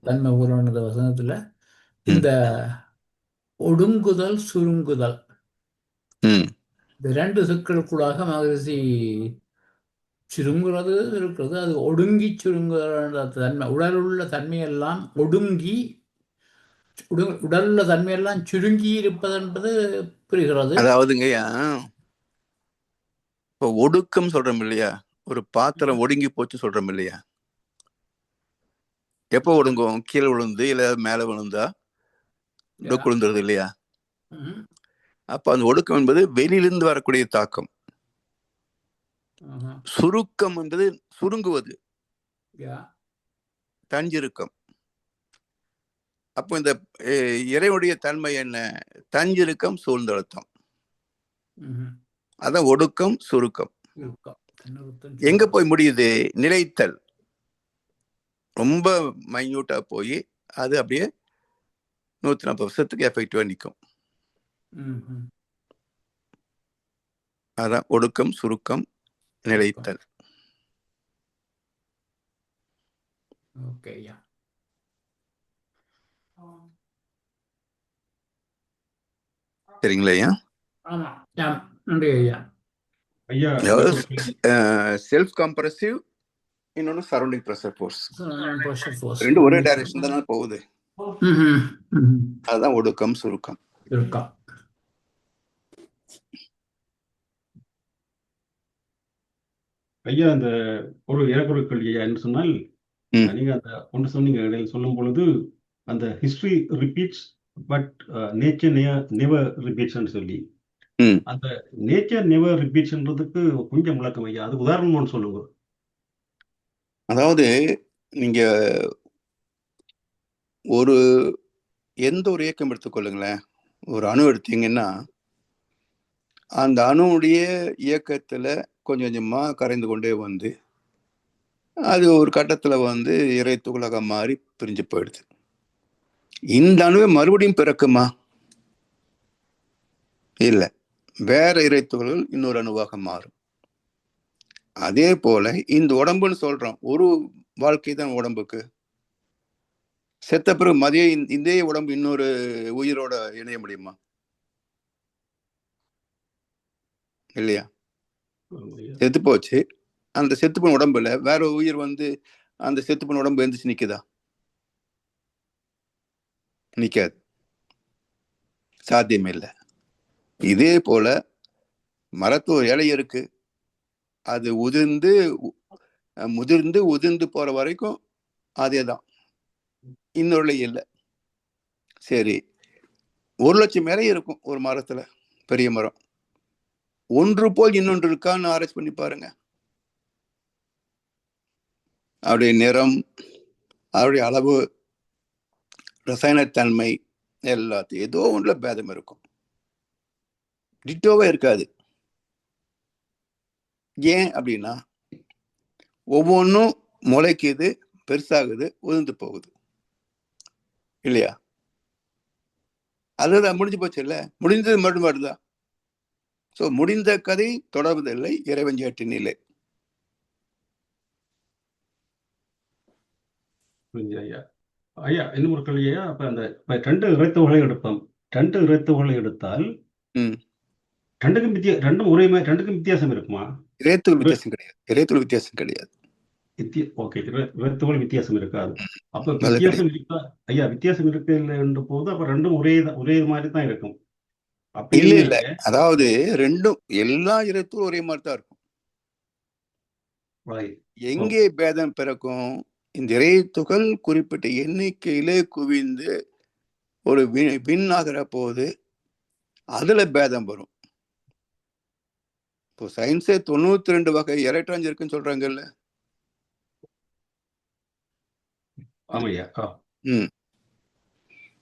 தன்மை உருவானது வசனத்துல இந்த ஒடுங்குதல் சுருங்குதல் இந்த ரெண்டு சொற்களுக்குள்ளாக மகரிஷி சுருங்குறது இருக்கிறது. அது ஒடுங்கி சுருங்குகிற தன்மை, உடல் உள்ள தன்மையெல்லாம் ஒடுங்கி உடலுள்ள தன்மையெல்லாம் சுருங்கி இருப்பது என்பது புரிகிறது. அதாவதுங்கய்யா, இப்போ ஒடுக்கம் சொல்றோம் இல்லையா, ஒரு பாத்திரம் ஒடுங்கி போச்சு சொல்றோம் இல்லையா. எப்போ ஒடுங்கும்? கீழே விழுந்து இல்ல மேல விழுந்தா விழுந்துருது இல்லையா. அப்ப அந்த ஒடுக்கம் என்பது வெளியிலிருந்து வரக்கூடிய தாக்கம். சுருக்கம் என்பது சுருங்குவது, தஞ்சிருக்கம். அப்போ இந்த இறைவனுடைய தன்மை என்ன? தஞ்சிருக்கம், சூழ்ந்தழுத்தம். அதான் ஒடுக்கம் சுருக்கம். எங்க போய் முடியுது? நிலைத்தல். ரொம்ப மைன்யூட்டா போய் அது அப்படியே 140 வருஷத்துக்கு எஃபெக்டிவா நிற்கும். அதான் ஒடுக்கம் சுருக்கம் நிலைத்தல். சரிங்களா ஐயா? செல்ஃப் கம்ப்ரசிவ், இன்னொன்னு சரௌண்டிங் பிரஷர் ஃபோர்ஸ். ரெண்டு ஒரே டைரக்ஷன் தானே போகுது. அதுதான் ஒடுக்கம் சுருக்கம். ஐயா, அந்த ஒரு எனக்கு ஒரு கேள்வி ஐயா என்று சொன்னால், நீங்க அந்த ஒன்று சொன்னீங்க இடையில் சொல்லும் பொழுது, அந்த history repeats but nature never repeats சொல்லி, அந்த நேச்சர் நெவர் ரிப்பீட்ஸ்ன்றதுக்கு கொஞ்சம் விளக்கம் ஐயா, அது உதாரணம் சொல்லுங்க. அதாவது நீங்க எந்த ஒரு இயக்கம் எடுத்துக்கொள்ளுங்களேன். ஒரு அணு எடுத்தீங்கன்னா, அந்த அணுவுடைய இயக்கத்துல கொஞ்சம் கொஞ்சமா கரைந்து கொண்டே வந்து அது ஒரு கட்டத்துல வந்து இறை துகளாக மாறி பிரிஞ்சு போயிடுது. இந்த அணுவை மறுபடியும் பிறக்குமா? இல்லை, வேற இறை துகள்கள் இன்னொரு அணுவாக மாறும். அதே போல இந்த உடம்புன்னு சொல்றோம், ஒரு வாழ்க்கை தான் உடம்புக்கு. செத்த பிறகு மதிய இதே உடம்பு இன்னொரு உயிரோட இணைய முடியுமா? இல்லையா? செத்து போச்சு, அந்த செத்து போன உடம்புல வேற ஒரு உயிர் வந்து அந்த செத்து போன உடம்பு எந்திரிச்சு நிக்குதா? நிக்காது, சாத்தியம் இல்லை. இதே போல மரத்து ஒரு இலை இருக்கு, அது உதிர்ந்து போற வரைக்கும் அதேதான், இன்னொரு இலை இல்லை. சரி, 1,00,000 இலை இருக்கும் ஒரு மரத்துல, பெரிய மரம். ஒன்று போல் இன்னொன்று இருக்கான்னு ஆராய்ச்சி பண்ணி பாருங்க. அவருடைய நிறம், அவருடைய அளவு, ரசாயனத்தன்மை எல்லாத்தையும் ஏதோ ஒன்றுல பேதம் இருக்கும், டிட்டோவே இருக்காது. ஏன் அப்படின்னா ஒவ்வொன்றும் முளைக்குது, பெருசாகுது, உதிர்ந்து போகுது, இல்லையா? அதுதான் முடிஞ்சு போச்சு இல்ல, முடிந்தது மட்டும் வருதா? சோ முடிந்த கதை தொடர்வதில்லை, இறைவன் ஏற்றின் இல்லை. ஐயா ஐயா இன்னும் ஒரு கேள்வி ஐயா. அப்ப அந்த 2 இறைத்துகளை எடுப்போம். 2 இறைத்துகளை எடுத்தால் ரெண்டும் ஒரே மாதிரி, 2க்கும் வித்தியாசம் இருக்குமா? இறைத்துகள் வித்தியாசம் கிடையாது, இறைத்துகள் வித்தியாசம் கிடையாது. ஓகே, இறைத்துகள் வித்தியாசம் இருக்காது. அப்ப அது வித்தியாசம் இருக்கா ஐயா? வித்தியாசம் இருக்கு என்ற போது அப்ப ரெண்டும் ஒரே மாதிரி தான் இருக்கும். அப்படி இல்ல என்ன இல்ல, அதாவது ரெண்டும் எல்லா இறைத்துகளும் ஒரே மாதிரி தான் இருக்கும். எங்கே பேதம் பிறக்கும்? இந்த இறைத்துகள் குறிப்பிட்ட எண்ணிக்கையிலே குவிந்து ஒரு விண்ணாகிற போது அதுல பேதம் வரும். இப்போ சயின்ஸே 92 வகை எலக்ட்ரான்ஸ் இருக்குன்னு சொல்றாங்கல்ல. ஆமையா.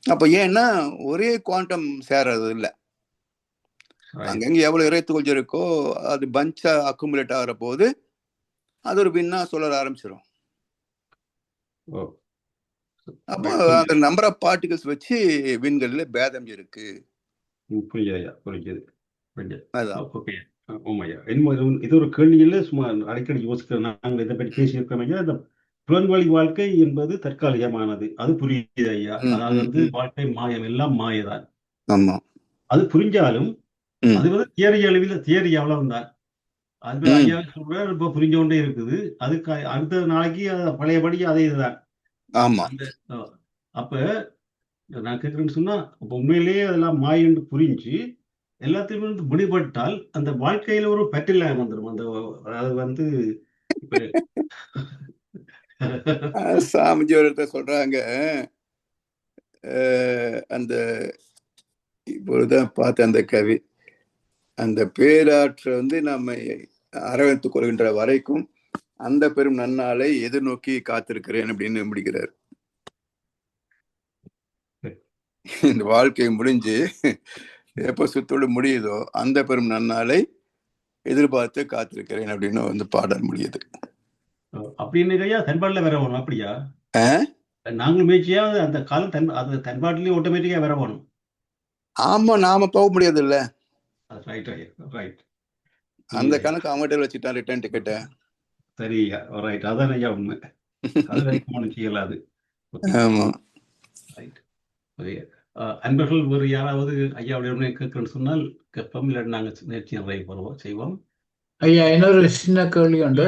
அப்ப ஏன்னா ஒரே குவாண்டம் சேரது இல்ல. அங்கங்க எவ்வளவு இறைத்துகள் இருக்கோ அது பஞ்சா அக்குமுலேட் ஆகிற போது அது ஒரு விண்ணா சொல்ல ஆரம்பிச்சிடும். அப்போ அந்த நம்பர் ஆஃப் பார்ட்டிகல்ஸ் வச்சு விண்கள்ல பேதம் இருக்கு. புரியுது. இது ஒரு கேள்வியில சும்மா அடிக்கடி யோசிக்கிறேன். நாங்கள் இதை பற்றி பேசியிருக்கோம் ஐயா. இந்த புலன்வழி வாழ்க்கை என்பது தற்காலிகமானது, அது புரியுது ஐயா. அதாவது வந்து வாழ்க்கை மாயம், எல்லாம் மாயதான். ஆமா, அது புரிஞ்சாலும் அது வந்து தியரி அவ்வளவுதான். அது ஐயா சொல்ற இப்ப புரிஞ்ச கொண்டே இருக்குது. அதுக்கு அடுத்த நாளைக்கு பழையபடி அதே இதுதான். ஆமா. அப்ப நான் கேட்கிறேன்னு சொன்னா, அப்ப உண்மையிலேயே அதெல்லாம் மாயன்னு புரிஞ்சு எல்லாத்தையும் வந்து விடுபட்டால் அந்த வாழ்க்கையில ஒரு பற்றில்லாம வந்துடும். அந்த அது வந்து சாமிஜி ஒருத்த சொல்றாங்க, அந்த இப்பொழுதுதான் பார்த்த அந்த கவி, அந்த பேராற்றை வந்து நம்ம அரவணைத்துக் கொள்கின்ற வரைக்கும் அந்த பெரும் நன்னாளை எதிர்நோக்கி காத்திருக்கிறேன் அப்படின்னு முடிக்கிறார். இந்த வாழ்க்கை முடிஞ்சு எப்ப சுத்தோடு முடியுதோ அந்த பெரும் நன்னாளை எதிர்பார்த்து காத்திருக்கிறேன் அப்படின்னு வந்து பாடல் முடியுது. அப்படின்னு தென்பாட்டுல வேற வேணும். அப்படியா? நாங்களும் முயற்சியா அந்த காலம் அது தென்பாட்டிலேயே ஆட்டோமேட்டிக்கா வேற வேணும். ஆமா, நாம போக முடியாது இல்ல. அந்த கணக்கு அவங்ககிட்ட வச்சுட்டான் ரிட்டர்ன் டிக்கெட்ட. சரியா, ரைட். அதான் ஐயா உண்மை. செய்யலாது. ஆமா. அன்பர்கள் வேறு யாராவது ஐயாவுடைய கேட்கணும்னு சொன்னால் கேட்போம், இல்லை நாங்கள் நேர்ச்சி நிறைய செய்வோம். ஐயா, இன்னொரு சின்ன கேள்வி உண்டு.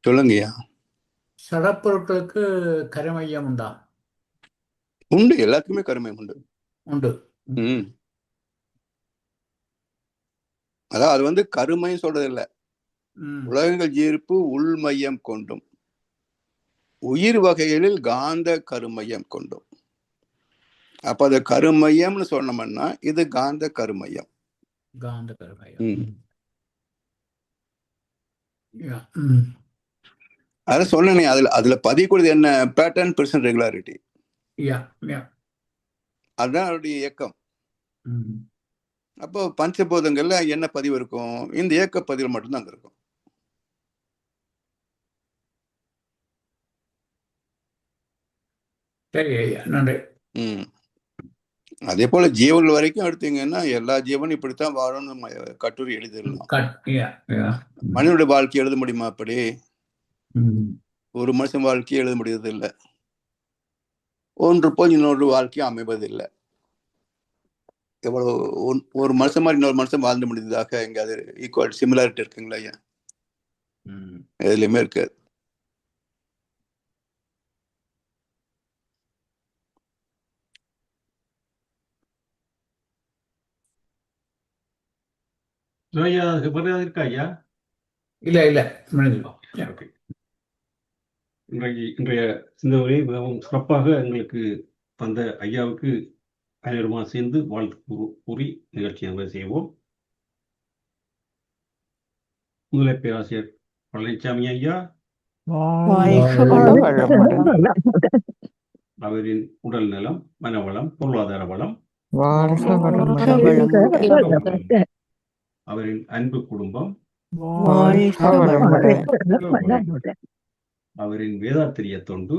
சொல்லுங்க ஐயா. சடப்பொருட்களுக்கு கருமையம் உண்டா? உண்டு, எல்லாத்துக்குமே கருமையம் உண்டு. அதான் அது வந்து கருமையும் சொல்றது இல்ல, உலகங்கள் ஈர்ப்பு உள்மையம் கொண்டும் உயிர் வகைகளில் காந்த கருமையம் கொண்டும். அப்ப அது கருமையம்னு சொன்னோம்னா இது காந்த கருமையம். அத சொன்னேனே, அதுல பதிக்கூடியது என்ன? Pattern, percent, regularity. அதுதான் அவருடைய இயக்கம். அப்போ பஞ்சபூதங்கள்ல என்ன பதிவு இருக்கும்? இந்த இயக்க பதிவு மட்டும்தான் அங்க இருக்கும். சரி ஐயா, நன்றி. அதே போல ஜீவன் வரைக்கும் எடுத்தீங்கன்னா எல்லா ஜீவனும் இப்படித்தான் வாழணும் கட்டுரை எழுதிடலாம். மனிதனுடைய வாழ்க்கை எழுத முடியுமா? அப்படி ஒரு மனுஷன் வாழ்க்கையை எழுத முடியறது இல்லை. ஒன்று போல் இன்னொரு வாழ்க்கையும் அமைவதில்லை. எவ்வளவு ஒரு மனுஷன் மாதிரி இன்னொரு மனுஷன் வாழ்ந்து முடிந்ததாக எங்கேயாவது ஈக்குவல் சிமிலாரிட்டி இருக்குங்களா? ஐயா, எதுலையுமே இருக்காது. இருக்கா ஐயா? இல்ல ஓகே. இன்றைய சிந்தனை மிகவும் சிறப்பாக எங்களுக்கு தந்த ஐயாவுக்கு அனைவருமா சேர்ந்து வாழ்த்து கூறி நிகழ்ச்சியை நம்ம செய்வோம். முதுநிலை பேராசிரியர் பழனிசாமி ஐயா அவரின் உடல் நலம், மனவளம், பொருளாதார வளம், அவரின் அன்பு குடும்பம், அவரின் வேதாத்திரிய தொண்டு